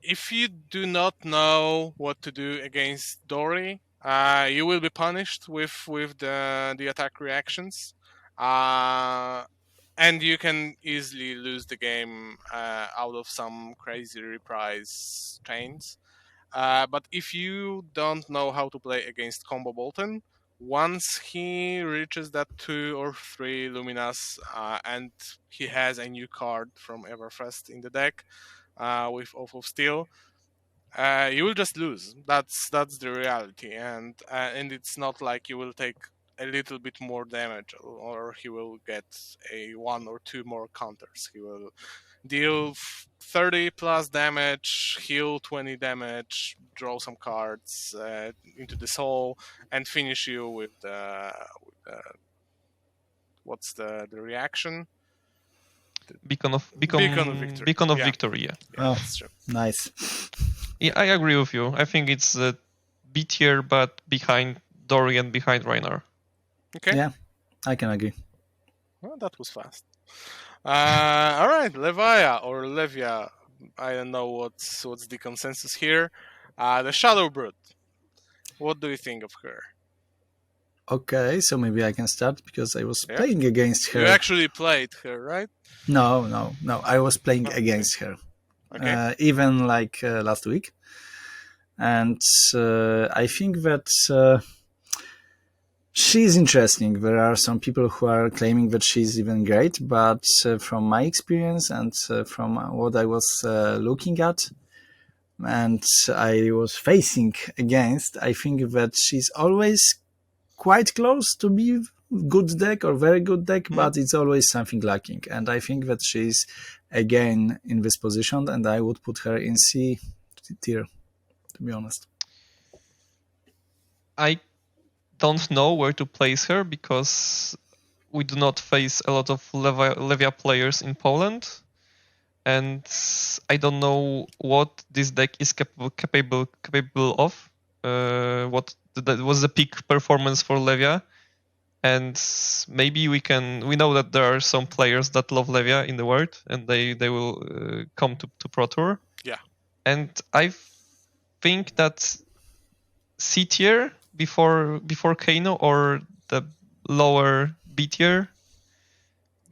if you do not know what to do against Dory, You will be punished with the attack reactions, and you can easily lose the game out of some crazy reprise chains. But if you don't know how to play against Combo Boltyn, once he reaches that 2 or 3 Luminas and he has a new card from Everfest in the deck with Oath of Steel, you will just lose. That's the reality, and it's not like you will take a little bit more damage or he will get a 1 or 2 more counters. He will deal 30 plus damage, heal 20 damage, draw some cards into the soul, and finish you with what's the reaction? Beacon of Victory. Yeah, Victory. Yeah. yeah, that's true. Nice. Yeah, I agree with you. I think it's B tier, but behind Dorian, behind Reiner. Okay. Yeah, I can agree. Well, that was fast. All right, Levia or Levia. I don't know what's the consensus here. The Shadow Brood. What do you think of her? Okay, so maybe I can start because I was Yeah. playing against her. You actually played her, right? No. I was playing Okay. against her. Okay. Even like last week. And I think that she's interesting. There are some people who are claiming that she's even great, but from my experience and from what I was looking at and I was facing against, I think that she's always quite close to be good deck or very good deck, but it's always something lacking. And I think that she's again in this position, and I would put her in C tier, to be honest. I don't know where to place her because we do not face a lot of Levia players in Poland, and I don't know what this deck is capable of. What was the peak performance for Levia? And maybe we know that there are some players that love Levia in the world, and they will come to Pro Tour. Yeah. And I think that C tier before Kano or the lower B tier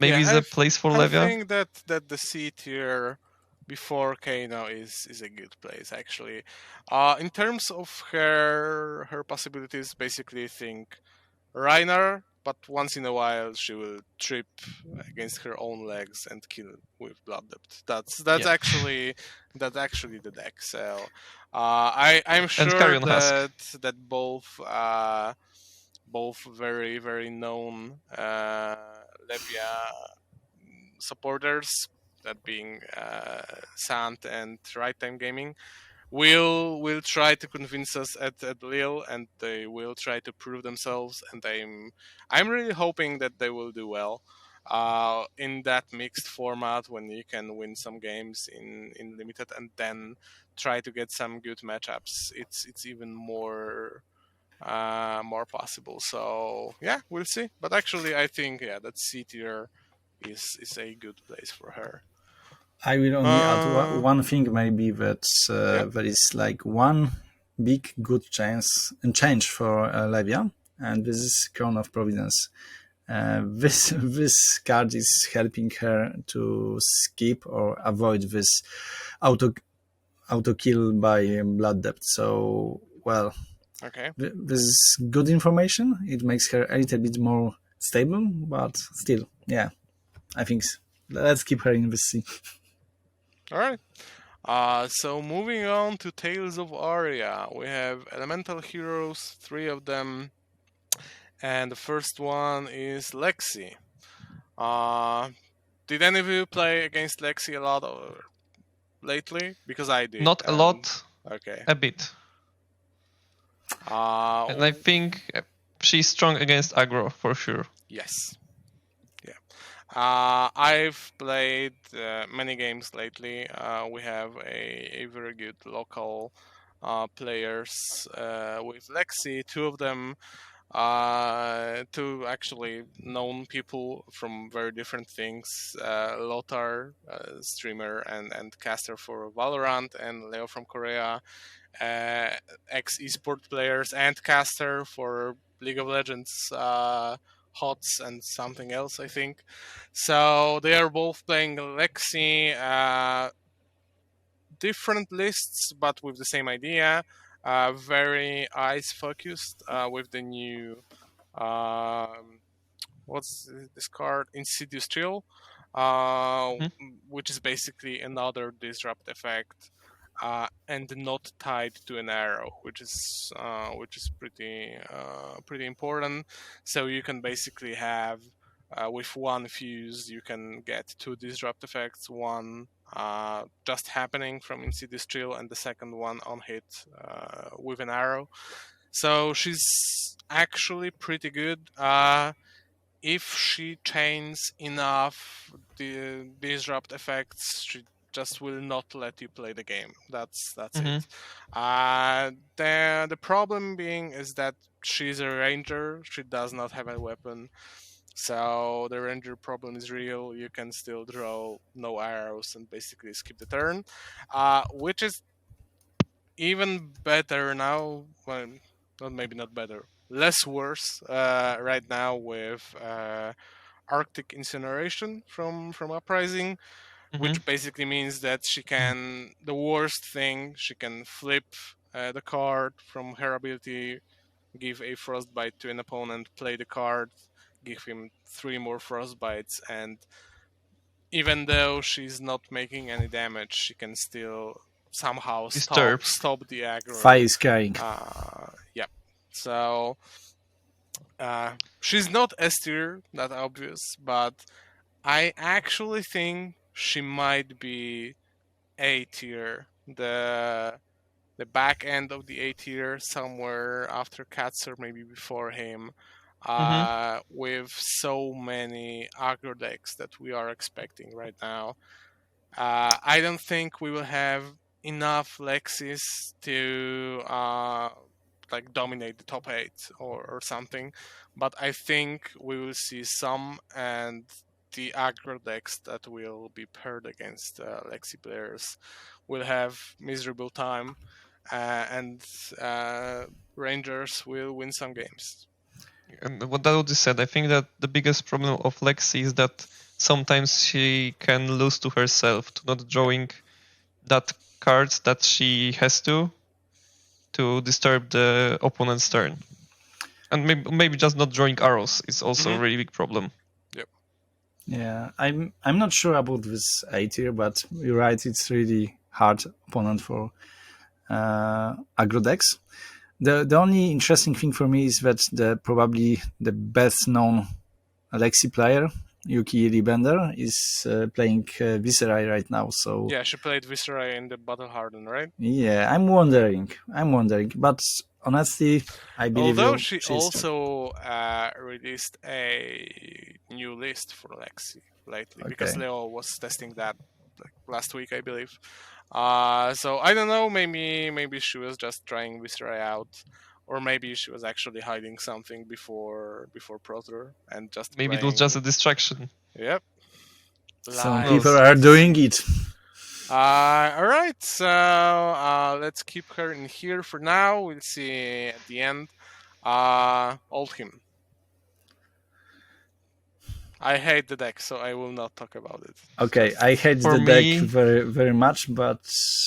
maybe is a place for Levia. I think that the C tier before Kano is a good place actually. In terms of her possibilities, basically think Reiner, but once in a while she will trip against her own legs and kill with Blood Depth. That's actually the deck. So I'm sure Carrion Husk. that both very very known Levia supporters, that being Sant and Right Time Gaming, will try to convince us at Lille, and they will try to prove themselves. And I'm really hoping that they will do well in that mixed format when you can win some games in limited and then try to get some good matchups. It's even more possible. So yeah, we'll see. But actually, I think that C tier is a good place for her. I will only add one thing, maybe that there is like one big good change for Levia, and this is Crown of Providence. This card is helping her to skip or avoid this auto kill by Blood Depth. So, well, okay, this is good information. It makes her a little bit more stable, but still, yeah, I think let's keep her in the C. All right. So moving on to Tales of Aria, we have elemental heroes, 3 of them, and the first one is Lexi. Did any of you play against Lexi a lot lately? Because I did. Not a lot. Okay. A bit. And I think she's strong against aggro for sure. Yes. Yeah. I've played many games lately. We have a very good local players with Lexi. 2 of them two actually known people from very different things. Lothar, streamer and caster for Valorant, and Leo from Korea, ex esport players and caster for League of Legends, HOTS and something else, I think. So they are both playing Lexi, different lists, but with the same idea. Very ice focused, with the new what's this card? Insidious Chill, Mhm. which is basically another disrupt effect, and not tied to an arrow, which is pretty important. So you can basically have, with one fuse, you can get two disrupt effects. One just happening from Insidious Chill, and the second one on hit with an arrow. So she's actually pretty good. If she chains enough the disrupt effects, she just will not let you play the game. That's Mhm. it. The problem being is that she's a ranger. She does not have a weapon, so the ranger problem is real. You can still draw no arrows and basically skip the turn, which is even better now. Well, maybe not better, less worse right now with Arctic incineration from Uprising, Mhm. which basically means that she can, the worst thing, she can flip the card from her ability, give a frostbite to an opponent, play the card, give him 3 more frostbites, and even though she's not making any damage, she can still somehow stop Disturb. stop the Fire aggro. is carrying. Yep. So she's not S tier, that obvious, but I actually think she might be A tier. The back end of the A tier, somewhere after Katzer, maybe before him, Mhm. with so many aggro decks that we are expecting right now. I don't think we will have enough Lexis to like dominate the top 8 or something, but I think we will see some, and the aggro decks that will be paired against Lexi players will have miserable time, and uh, Rangers will win some games. And what that is said, I think that the biggest problem of Lexi is that sometimes she can lose to herself, to not Yep. drawing that cards that she has to disturb the opponent's turn. And maybe just not drawing arrows is also a Mm-hmm. really big problem. Yep. Yeah, I'm not sure about this A tier, but you're right. It's really hard opponent for aggro decks. The only interesting thing for me is that probably the best known Alexi player, Yuki Ribender, is playing Viserai right now. So Yeah, she played Viscera in the Battle Harden, right? yeah, I'm wondering, but honestly, I believe Although you. she She's strong. also released a new list for Lexi lately, because Okay. Leo was testing that like last week, I believe. So I don't know. Maybe she was just trying Viscera out, or maybe she was actually hiding something before ProTour and just Maybe it was just playing. a distraction. Yep, Some Who people knows? are doing it. All right, so let's keep her in here for now. We'll see at the end. Oldhim. I hate the deck, so I will not talk about it. Okay, Just I hate For the deck me, very very much, but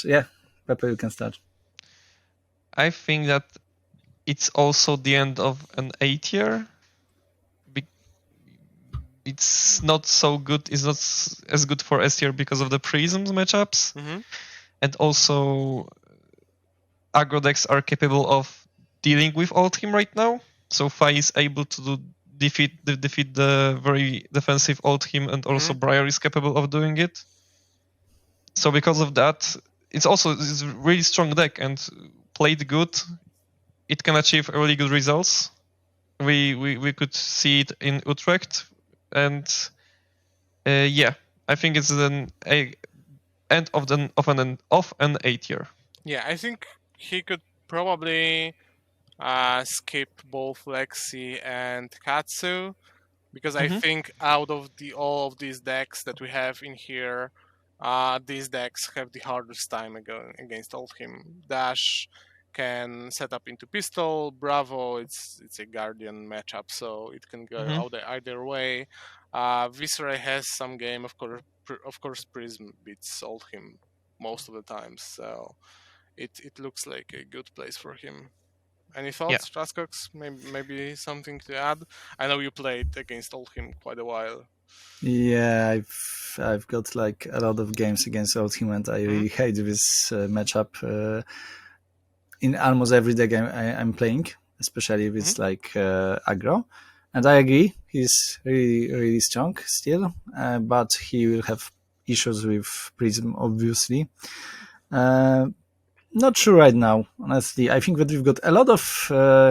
yeah, Pepe, you can start. I think that it's also the end of an A tier. It's not so good. It's not as good for S tier because of the prisms matchups, mm-hmm. and also aggro decks are capable of dealing with Oldhim right now. So Fai is able to defeat the very defensive Oldhim, and also Mm-hmm. Briar is capable of doing it. So because of that, it's a really strong deck, and played good, it can achieve really good results. We could see it in Utrecht, and yeah, I think it's an end of an A tier. Yeah, I think he could probably skip both Lexi and Katsu, because I Mhm. think out of all of these decks that we have in here, these decks have the hardest time against Oldhim. Dash can set up into pistol. Bravo, it's a Guardian matchup, so it can go Mhm. either way. Viscera has some game, of course. Prism beats Oldhim most of the time, so it looks like a good place for him. Any Yeah. thoughts, Raskox? Maybe something to add? I know you played against Oldhim quite a while. Yeah, I've got like a lot of games against Oldhim, and I Hmm? really hate this matchup in almost every deck I'm playing, especially if Hmm? it's like aggro. And I agree, he's really strong still, but he will have issues with Prism, obviously. Uh, Not sure right now, honestly. I think that we've got a lot of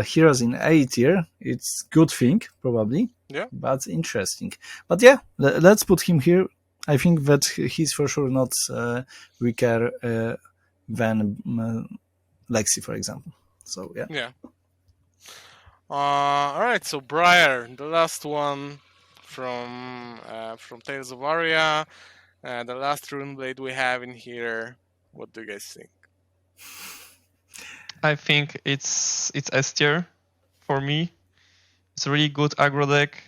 heroes in A tier. It's good thing, probably, Yeah, but interesting. But yeah, let's put him here. I think that he's for sure not weaker than Lexi, for example. So yeah. yeah. All right. So Briar, the last one from Tales of Aria, the last Runeblade we have in here. What do you guys think? I think it's S tier for me. It's a really good aggro deck,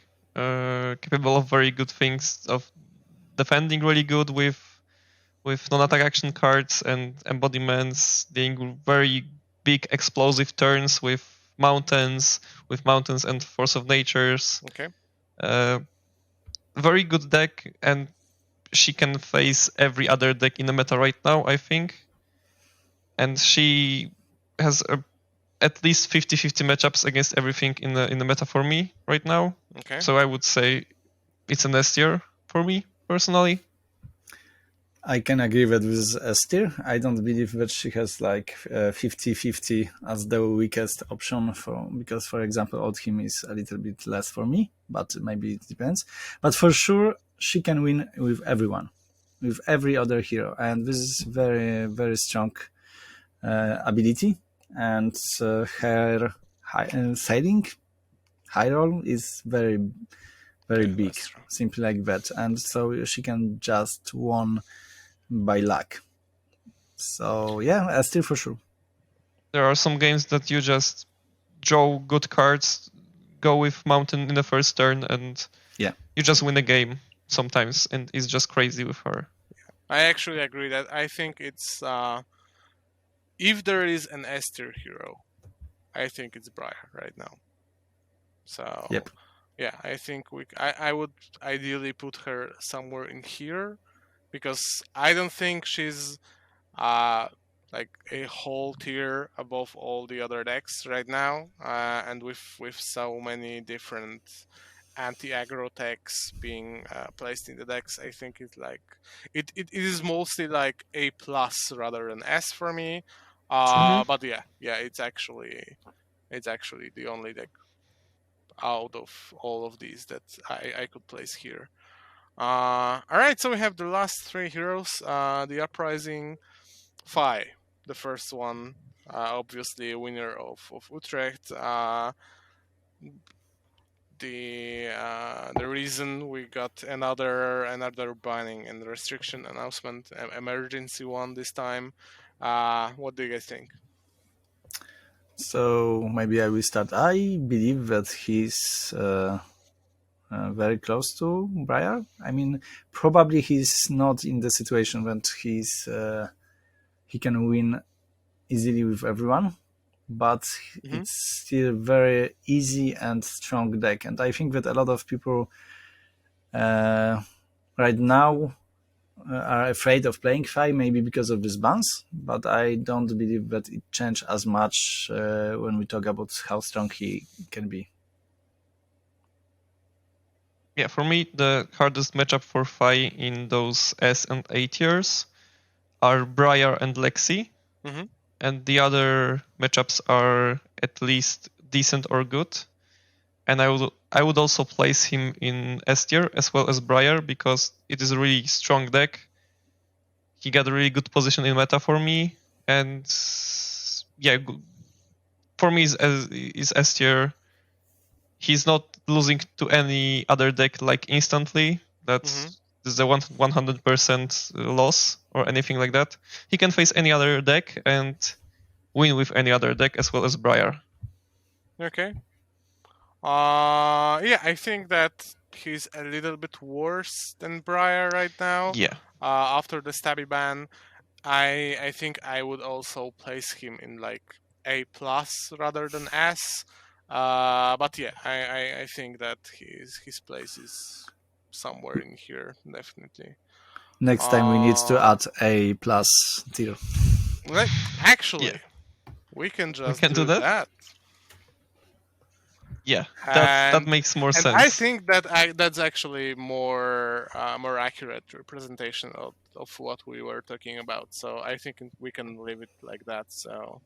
capable of very good things, of defending really good with non-attack action cards and embodiments, doing very big explosive turns with mountains and force of natures. Okay. Uh, very good deck, and she can face every other deck in the meta right now, I think. And she has at least 50-50 matchups against everything in the meta for me right now. Okay. So I would say it's an S tier for me personally. I can agree with this Esther. I don't believe that she has like 50-50 as the weakest option for, because for example Oldhim is a little bit less for me, but maybe it depends. But for sure she can win with everyone, with every other hero, and this is very strong ability. And her sailing high roll is very Yeah, big, that's true. simply like that, and so she can just won by luck. So yeah, Esther for sure. There are some games that you just draw good cards, go with mountain in the first turn, and Yeah, you just win a game sometimes, and it's just crazy with her. I actually agree that I think it's if there is an S tier hero, I think it's Briar right now. So yep. yeah, I think I would ideally put her somewhere in here, because I don't think she's uh like a whole tier above all the other decks right now, and with so many different anti-aggro techs being placed in the decks, I think it's like it is mostly like A plus rather than S for me. Mm-hmm. But yeah, it's actually the only deck out of all of these that I could place here. All right, so we have the last three heroes. The Uprising Phi, the first one, obviously a winner of Utrecht. The reason we got another banning and restriction announcement, emergency one this time. What do you guys think? So maybe I will start. I believe that he's very close to Briar. I mean, probably he's not in the situation that he can win easily with everyone, but Hmm? it's still very easy and strong deck. And I think that a lot of people uh, right now are afraid of playing Fai, maybe because of this bans, but I don't believe that it changed as much when we talk about how strong he can be. Yeah, for me, the hardest matchup for Fi in those S and A tiers are Briar and Lexi, Hmm? and the other matchups are at least decent or good. And I would also place him in S tier as well as Briar because it is a really strong deck. He got a really good position in meta for me, and yeah, for me is S tier. He's not losing to any other deck like instantly. That's the 100% loss or anything like that. He can face any other deck and win with any other deck as well as Briar. Okay. I think that he's a little bit worse than Briar right now. Yeah. After the stabby ban, I think I would also place him in like A plus rather than S. But yeah, I think that his place is somewhere in here, definitely. Next time we need to add A plus tier. Actually, Yeah. we can just We can do that. Yeah, that makes more sense. I think that that's actually more accurate representation of what we were talking about. So I think we can leave it like that. So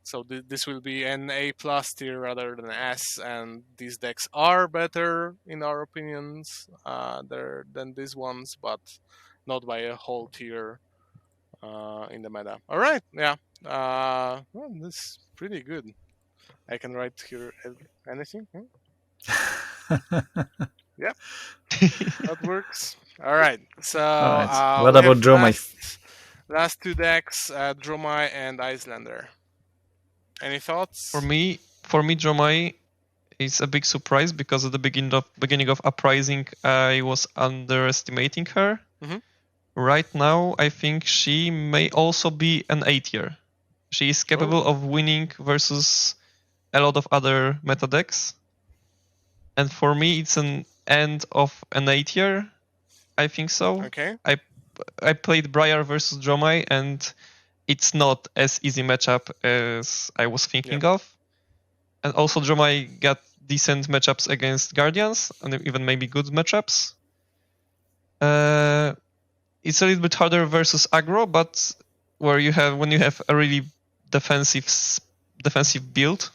so this will be an A plus tier rather than S, and these decks are better in our opinions than these ones, but not by a whole tier in the meta. All right, yeah, well, this is pretty good. I can write here anything. Yeah, that works. All right. So what about Dromai? Last two decks, Dromai and Icelander. Any thoughts? For me, Dromai is a big surprise because at the beginning of Uprising, I was underestimating her. Right now, I think she may also be an A tier. She is capable of winning versus a lot of other meta decks. And for me, it's an end of an A tier. I think so. Okay. I played Briar versus Dromai, and it's not as easy matchup as I was thinking of. And also Dromai got decent matchups against Guardians, and even maybe good matchups. It's a little bit harder versus aggro, but when you have a really defensive build,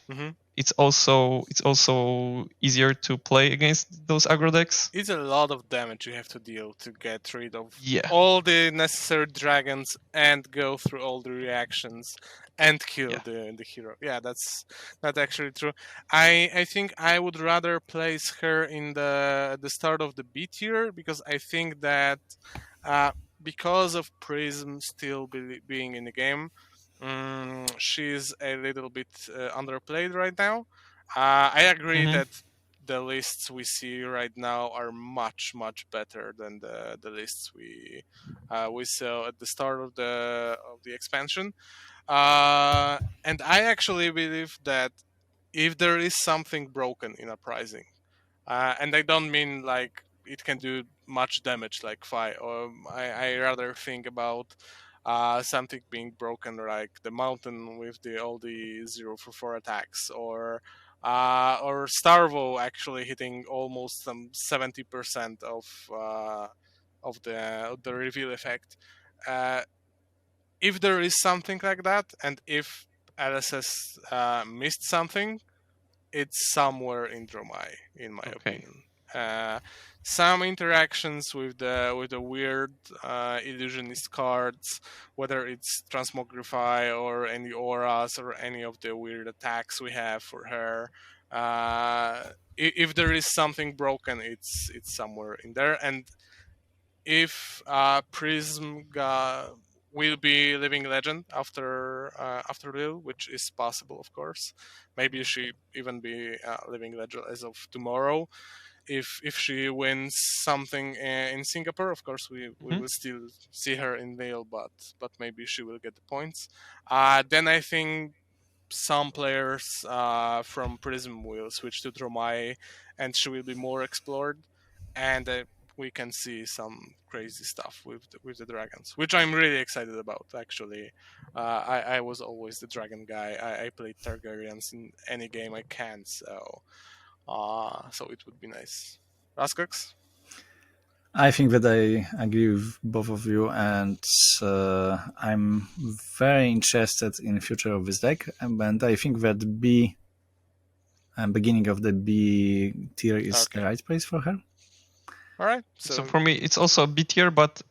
it's also easier to play against those aggro decks. It's a lot of damage you have to deal to get rid of all the necessary dragons and go through all the reactions and kill the hero. Yeah, that's actually true. I think I would rather place her in the start of the B tier because I think that because of Prism still being in the game, she's a little bit underplayed right now. I agree that the lists we see right now are much better than the lists we saw at the start of the expansion. And I actually believe that if there is something broken in Uprising, and I don't mean like it can do much damage like Fi, or I rather think about something being broken like the mountain with all the 0-for-4 attacks, or Starvo actually hitting almost some 70% of the reveal effect. If there is something like that, and if LSS missed something, it's somewhere in Dromai, in my opinion. Some interactions with the weird illusionist cards, whether it's Transmogrify or any auras or any of the weird attacks we have for her. If there is something broken, it's somewhere in there. And if Prism will be living legend after Lille, which is possible, of course. Maybe she even be living legend as of tomorrow. If she wins something in Singapore, of course we will still see her in Lille, but maybe she will get the points. Then I think some players from Prism will switch to Dromai, and she will be more explored, and we can see some crazy stuff with the dragons, which I'm really excited about. Actually, I was always the dragon guy. I played Targaryens in any game I can, so it would be nice. Raskox? I think that I agree with both of you, and I'm very interested in the future of this deck. And I think that beginning of the B tier is the right place for her. All right. So for me, it's also a B tier, but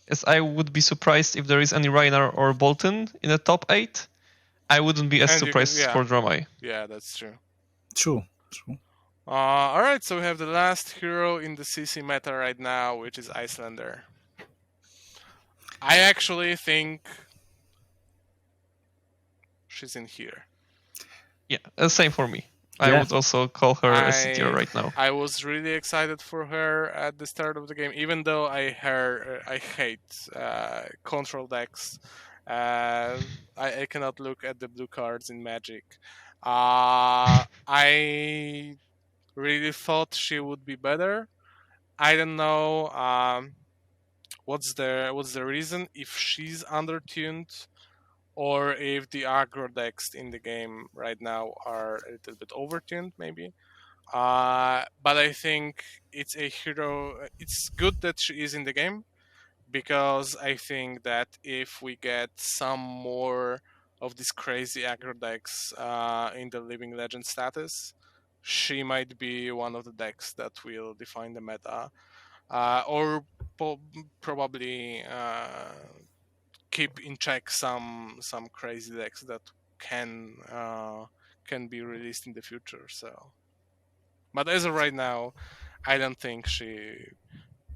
as I would be surprised if there is any Reiner or Boltyn in the top 8. I wouldn't be as And you can- surprised yeah. for Dramai. Yeah, that's true. True. All right, so we have the last hero in the CC meta right now, which is Icelander. I actually think she's in here. Yeah, same for me. I Yeah. would also call her a C tier right now. I was really excited for her at the start of the game, even though I hate control decks. I cannot look at the blue cards in Magic. I really thought she would be better. I don't know what's the reason, if she's undertuned or if the aggro decks in the game right now are a little bit overtuned, maybe. But I think it's a hero. It's good that she is in the game, because I think that if we get some more of these crazy aggro decks in the Living Legend status, she might be one of the decks that will define the meta, or probably keep in check some crazy decks that can be released in the future. So, but as of right now, I don't think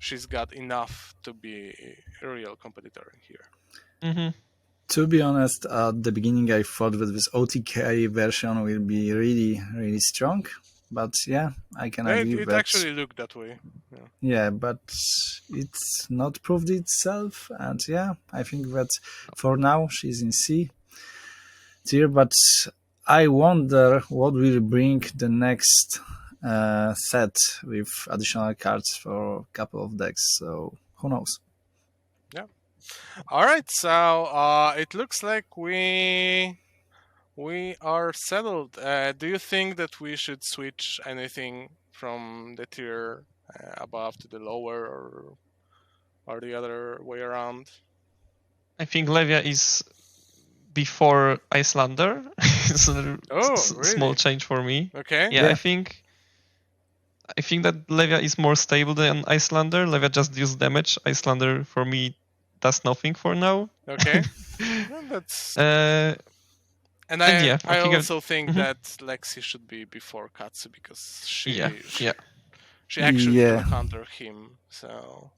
she's got enough to be a real competitor here. Mm-hmm. To be honest, at the beginning I thought that this OTK version will be really, really strong. But yeah, I can agree It that. actually looked that way. Yeah, but it's not proved itself. And yeah, I think that for now she's in C tier. But I wonder what will bring the next set with additional cards for a couple of decks. So who knows? Yeah. All right. So it looks like we are settled. Do you think that we should switch anything from the tier above to the lower, or the other way around? I think Levia is before Icelander. It's a small Really? change for me. Okay. Yeah, I think that Levia is more stable than Icelander. Levia just deals damage. Icelander for me does nothing for now. Okay. Well, that's And yeah, I think also think Mhm. that Lexi should be before Katsu, because she actually Yeah. can counter him. So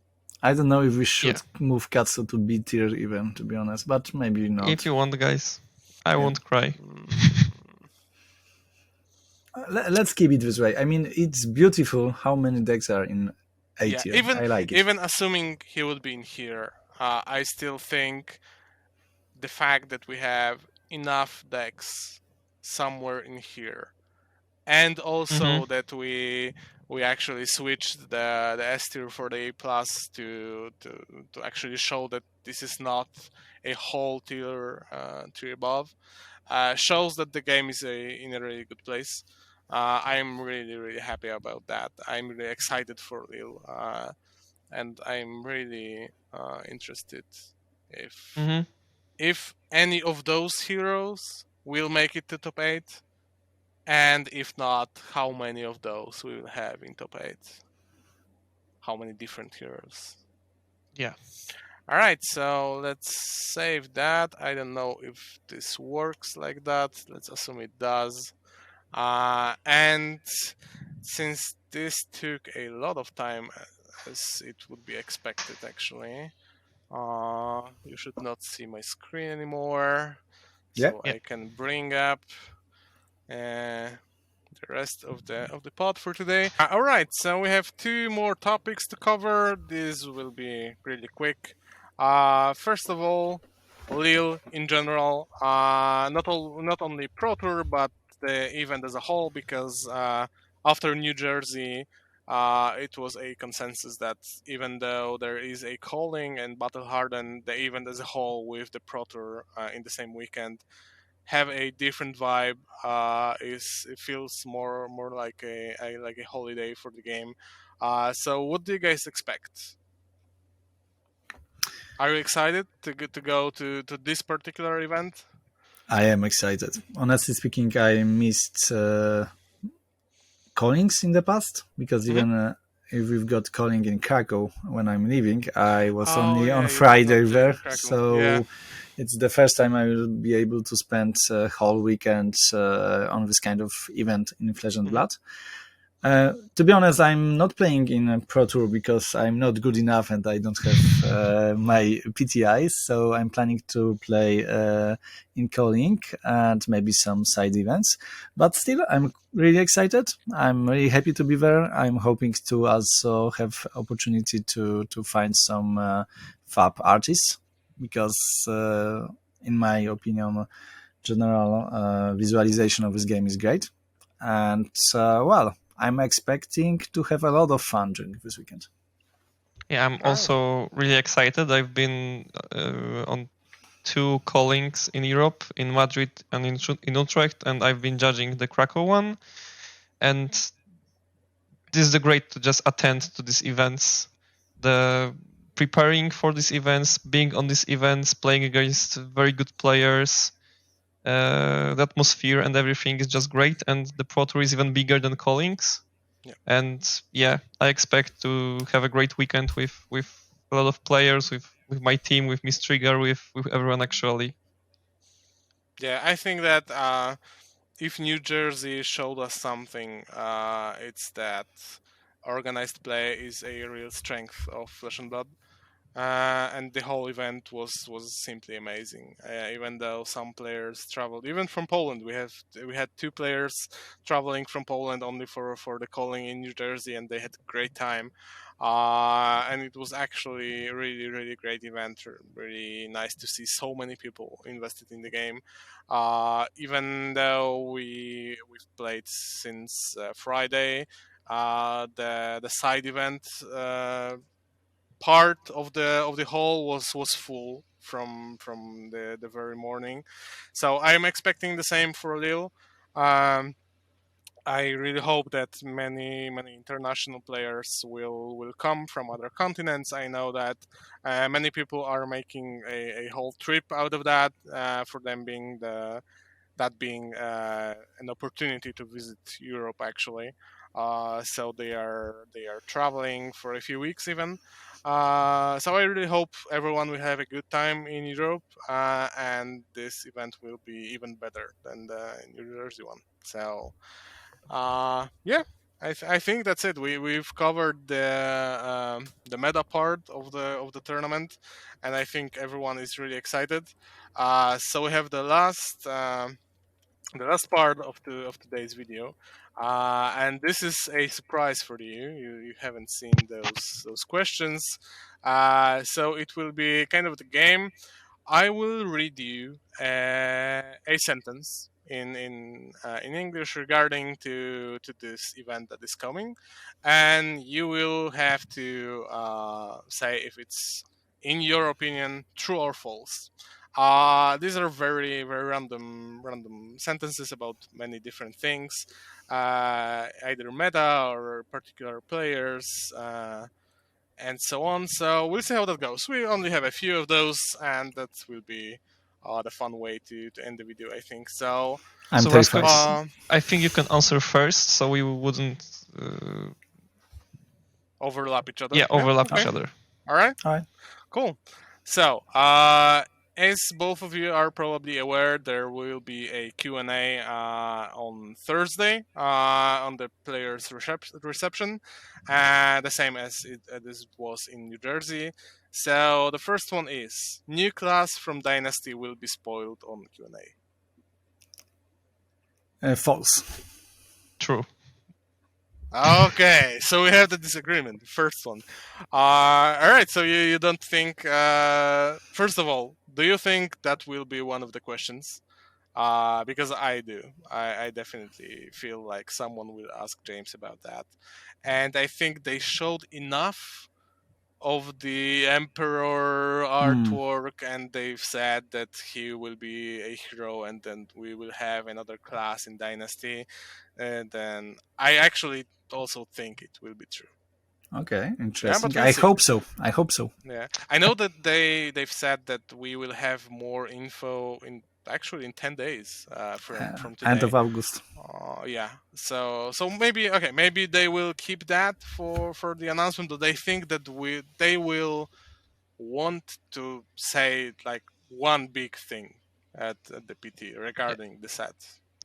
I don't know if we should move Katsu to B tier even, to be honest, but maybe not. If you want, guys, I won't cry. Let's keep it this way. I mean, it's beautiful how many decks are in A tier. I like it. Even assuming he would be in here, I still think the fact that we have enough decks somewhere in here, and also that we actually switched the S tier for the A plus to actually show that this is not a whole tier above, shows that the game is in a really good place. I'm really, really happy about that. I'm really excited for Lille, and I'm really interested if any of those heroes will make it to top 8, and if not, how many of those we will have in top 8. How many different heroes. Yeah. All right, so let's save that. I don't know if this works like that. Let's assume it does. And since this took a lot of time, as it would be expected, actually, you should not see my screen anymore. So I can bring up the rest of the pod for today. All right, so we have 2 more topics to cover. This will be really quick. First of all, Lille in general, not only Pro Tour but the event as a whole, because after New Jersey, it was a consensus that even though there is a calling and battle hardened, the event as a whole with the Pro Tour in the same weekend have a different vibe. It feels more like a holiday for the game. So what do you guys expect? Are you excited to go to this particular event? I am excited. Honestly speaking, I missed callings in the past, because even if we've got calling in Krakow when I'm leaving, I was only on Friday there. So it's the first time I will be able to spend a whole weekend on this kind of event in Flesh and Blood. To be honest, I'm not playing in a Pro Tour because I'm not good enough and I don't have my PTIs. So I'm planning to play in calling and maybe some side events. But still, I'm really excited. I'm really happy to be there. I'm hoping to also have opportunity to find some fab artists because, in my opinion, general visualization of this game is great. And well, I'm expecting to have a lot of fun during this weekend. Yeah, I'm also really excited. I've been on 2 callings in Europe, in Madrid and in Utrecht, and I've been judging the Krakow one. And this is great to just attend to these events. The preparing for these events, being on these events, playing against very good players, the atmosphere and everything is just great. And the Pro Tour is even bigger than callings. Yeah. And yeah, I expect to have a great weekend with a lot of players, with my team, with Miss Trigger, with everyone actually. Yeah, I think that if New Jersey showed us something, it's that organized play is a real strength of Flesh and Blood. And the whole event was simply amazing. Even though some players traveled, even from Poland, we had 2 players traveling from Poland only for the calling in New Jersey, and they had a great time. And it was actually a really great event. Really nice to see so many people invested in the game. Even though we've played since Friday, the side event part of the hall was full from the very morning. So I'm expecting the same for Lille. I really hope that many international players will come from other continents. I know that many people are making a whole trip out of that, for them being an opportunity to visit Europe actually. So they are traveling for a few weeks even. So I really hope everyone will have a good time in Europe, and this event will be even better than the New Jersey one. So yeah, I think that's it. We've covered the meta part of the tournament, and I think everyone is really excited. So we have the last part of today's video, and this is a surprise for you. You haven't seen those questions, so it will be kind of the game. I will read you a sentence in English regarding to this event that is coming, and you will have to say if it's, in your opinion, true or false. These are very random sentences about many different things, either meta or particular players. And so on. So we'll see how that goes. We only have a few of those, and that will be the fun way to end the video, I think. So, I'm So terrified. Rasko, I think you can answer first, so we wouldn't overlap each other. yeah overlap Okay. each other. All right. All right. Cool. So, as both of you are probably aware, there will be a Q&A on Thursday on the players' reception, the same as it was in New Jersey. So the first one is, new class from Dynasty will be spoiled on Q&A. False. True. Okay, so we have the disagreement. First one. All right, so you don't think, first of all, do you think that will be one of the questions? Because I do. I definitely feel like someone will ask James about that. And I think they showed enough of the Emperor artwork, and they've said that he will be a hero, and then we will have another class in Dynasty. And then I actually also think it will be true. Okay, Yeah, interesting. but we'll I see. hope so. I hope so. Yeah, I know that they've said that we will have more info in 10 days from today. End of August. Yeah, so maybe they will keep that for the announcement. But they think that they will want to say like one big thing at the PT regarding the set.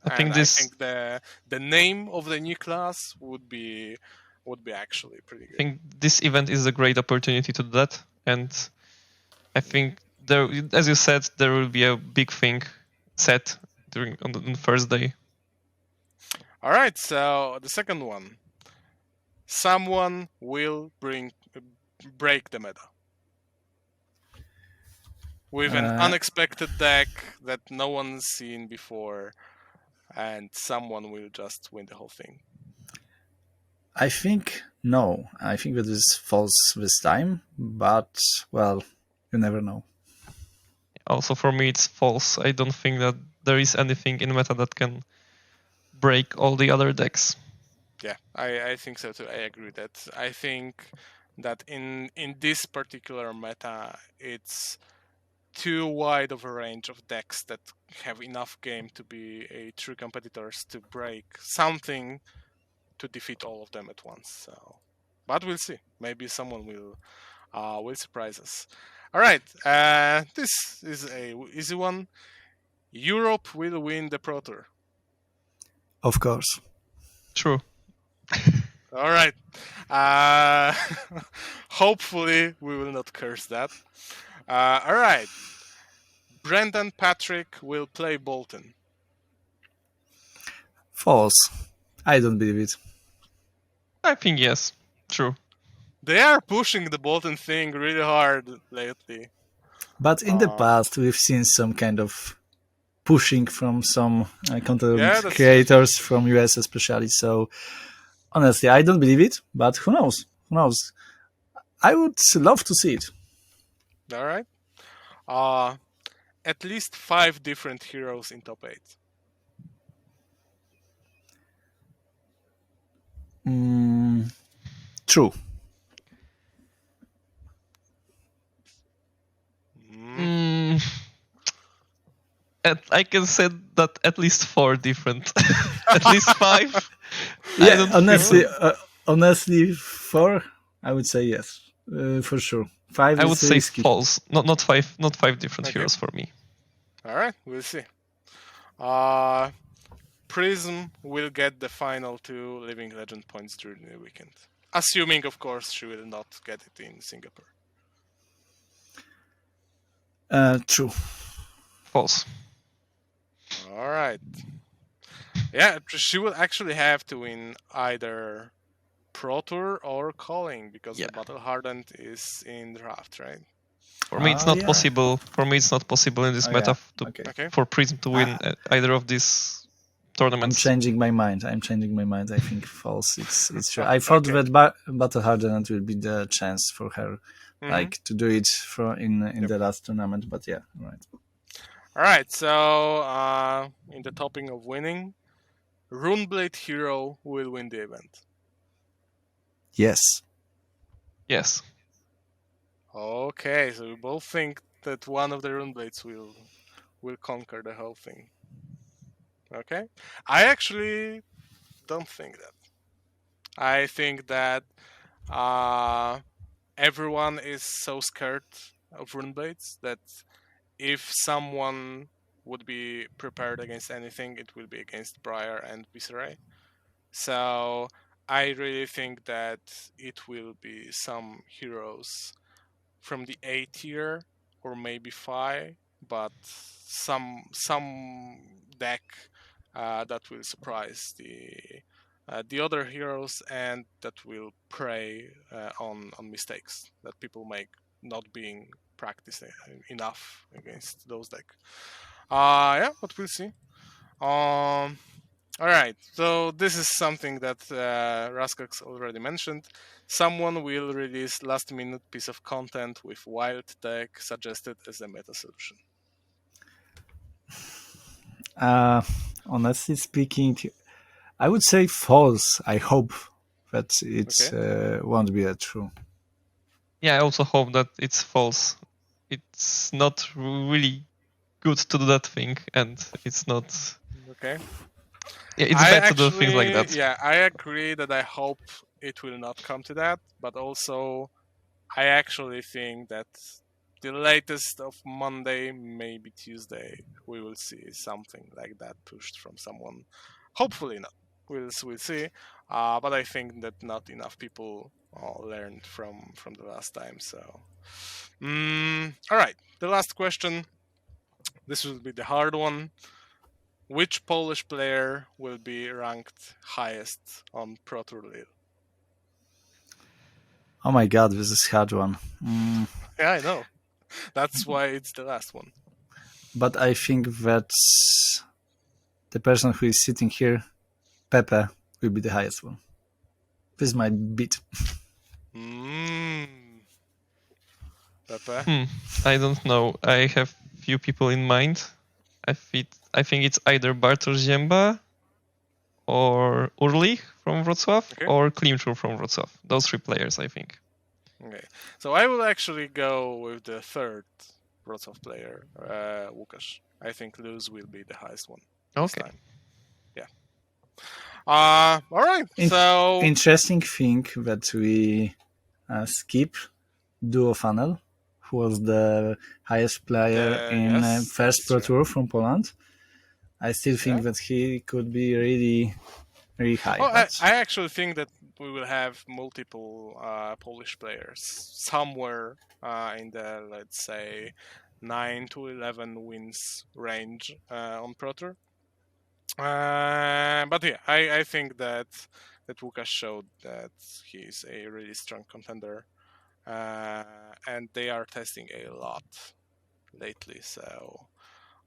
I And think I think the name of the new class would be actually pretty I good. think this event is a great opportunity to do that, and I think there, as you said, there will be a big thing set on the first day. All right, so the second one, someone will break the meta with an unexpected deck that no one's seen before, and someone will just win the whole thing. I think no. I think that is false this time, but well, you never know. Also, for me, it's false. I don't think that there is anything in meta that can break all the other decks. Yeah, I think so too. I agree that I think that in this particular meta, it's too wide of a range of decks that have enough game to be a true competitors to break something to defeat all of them at once. So, but we'll see. Maybe someone will surprise us. All right, this is a easy one. Europe will win the Pro Tour. Of course. True. All right. Hopefully, we will not curse that. All right. Brendan Patrick will play Boltyn. False. I don't believe it. I think yes. True. They are pushing the Boltyn thing really hard lately. But in the past, we've seen some kind of pushing from some content creators from US especially. So honestly, I don't believe it, but who knows? Who knows? I would love to see it. All right. At least 5 different heroes in top 8. True. I can say that at least 4 different. At least 5. Yeah, honestly, 4. I would say yes, for sure. 5. I would say risky. false. Not 5. Not 5 different heroes for me. All right, we'll see. Prism will get the final 2 Living Legend points during the weekend. Assuming, of course, she will not get it in Singapore. True. False. All right. Yeah, she will actually have to win either Pro Tour or Calling because the Battle Hardened is in draft, right? For me, it's not possible. For me, it's not possible in this meta for Prism to win either of these tournaments. I'm changing my mind. I think false. It's true. I thought that Battle Hardened will be the chance for her, like to do it in the last tournament. But yeah, right. All right. So in the topping of winning, Runeblade hero will win the event. Yes. Yes. Okay, so we both think that one of the Runeblades will conquer the whole thing. Okay, I actually don't think that. I think that everyone is so scared of Runeblades that if someone would be prepared against anything, it will be against Briar and Viserai. So I really think that it will be some heroes from the A tier or maybe 5, but some deck that will surprise the other heroes and that will prey on mistakes that people make not being practiced enough against those decks. Yeah, but we'll see. All right, so this is something that Raskox already mentioned. Someone will release last-minute piece of content with wild deck suggested as a meta solution. Honestly speaking, I would say false. I hope that it won't be true. Yeah, I also hope that it's false. It's not really good to do that thing, and it's not. Okay. Yeah, it's bad to do things like that. Yeah, I agree that I hope it will not come to that, but also I actually think that the latest of Monday, maybe Tuesday, we will see something like that pushed from someone. Hopefully not. We'll see. But I think that not enough people learned from the last time. So, all right. The last question. This will be the hard one. Which Polish player will be ranked highest on ProTour Lille? Oh my god, this is hard one. Yeah, I know. That's why it's the last one. But I think that the person who is sitting here, Pepe, will be the highest one. This might beat. Pepe? I don't know. I have few people in mind. I think it's either Bartosz Ziemba or Urlich from Wrocław or Klimczur from Wrocław. Those three players, I think. Okay. So I will actually go with the third Wrocław player, Łukasz. I think Luz will be the highest one this time. Yeah. All right. So interesting thing that we skip Duo Funnel, who was the highest player in first Pro Tour from Poland. I still think that he could be really, really high. Oh, I actually think that we will have multiple Polish players somewhere in the, let's say, 9 to 11 wins range on Pro Tour. But yeah, I think that Łukasz showed that he's a really strong contender, and they are testing a lot lately. So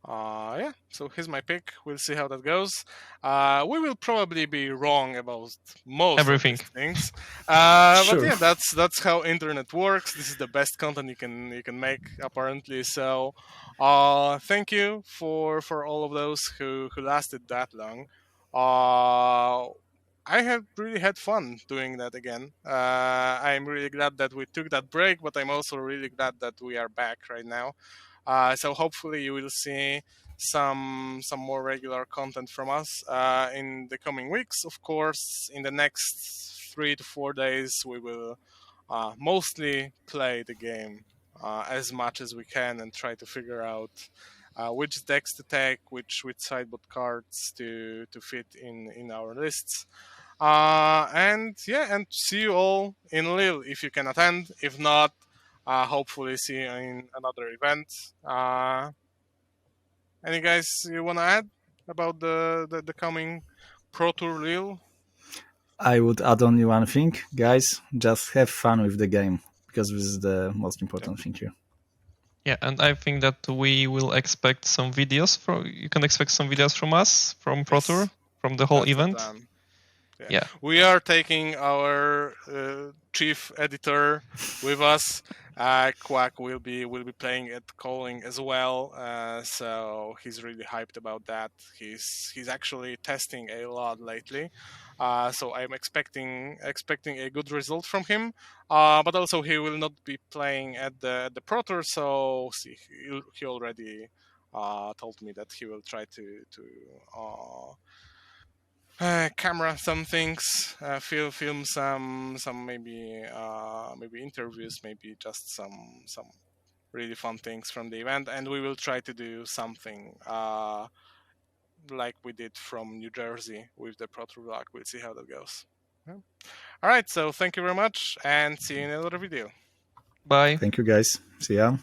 yeah, so here's my pick. We'll see how that goes. We will probably be wrong about most everything. Of these things, but yeah, that's how internet works. This is the best content you can make, apparently. So thank you for all of those who lasted that long. I have really had fun doing that again. I'm really glad that we took that break, but I'm also really glad that we are back right now. So hopefully you will see some more regular content from us in the coming weeks. Of course, in the next 3 to 4 days, we will mostly play the game as much as we can and try to figure out which decks to take, which sideboard cards to fit in our lists. And see you all in Lille if you can attend. If not, hopefully see you in another event. Any guys you want to add about the coming Pro Tour Lille? I would add only one thing, guys. Just have fun with the game, because this is the most important thing here. Yeah, and I think that we will expect some videos you can expect some videos from us from Pro Tour, from the whole event. Yeah. We are taking our chief editor with us. Quack will be playing at calling as well, so he's really hyped about that. He's actually testing a lot lately, so I'm expecting a good result from him. But also he will not be playing at the Pro Tour, so he already told me that he will try to camera some things, film some maybe interviews, maybe just some really fun things from the event, and we will try to do something like we did from New Jersey with the Pro Tour vlog. We'll see how that goes. Yeah. All right, so thank you very much, and see you in another video. Bye. Thank you, guys. See ya.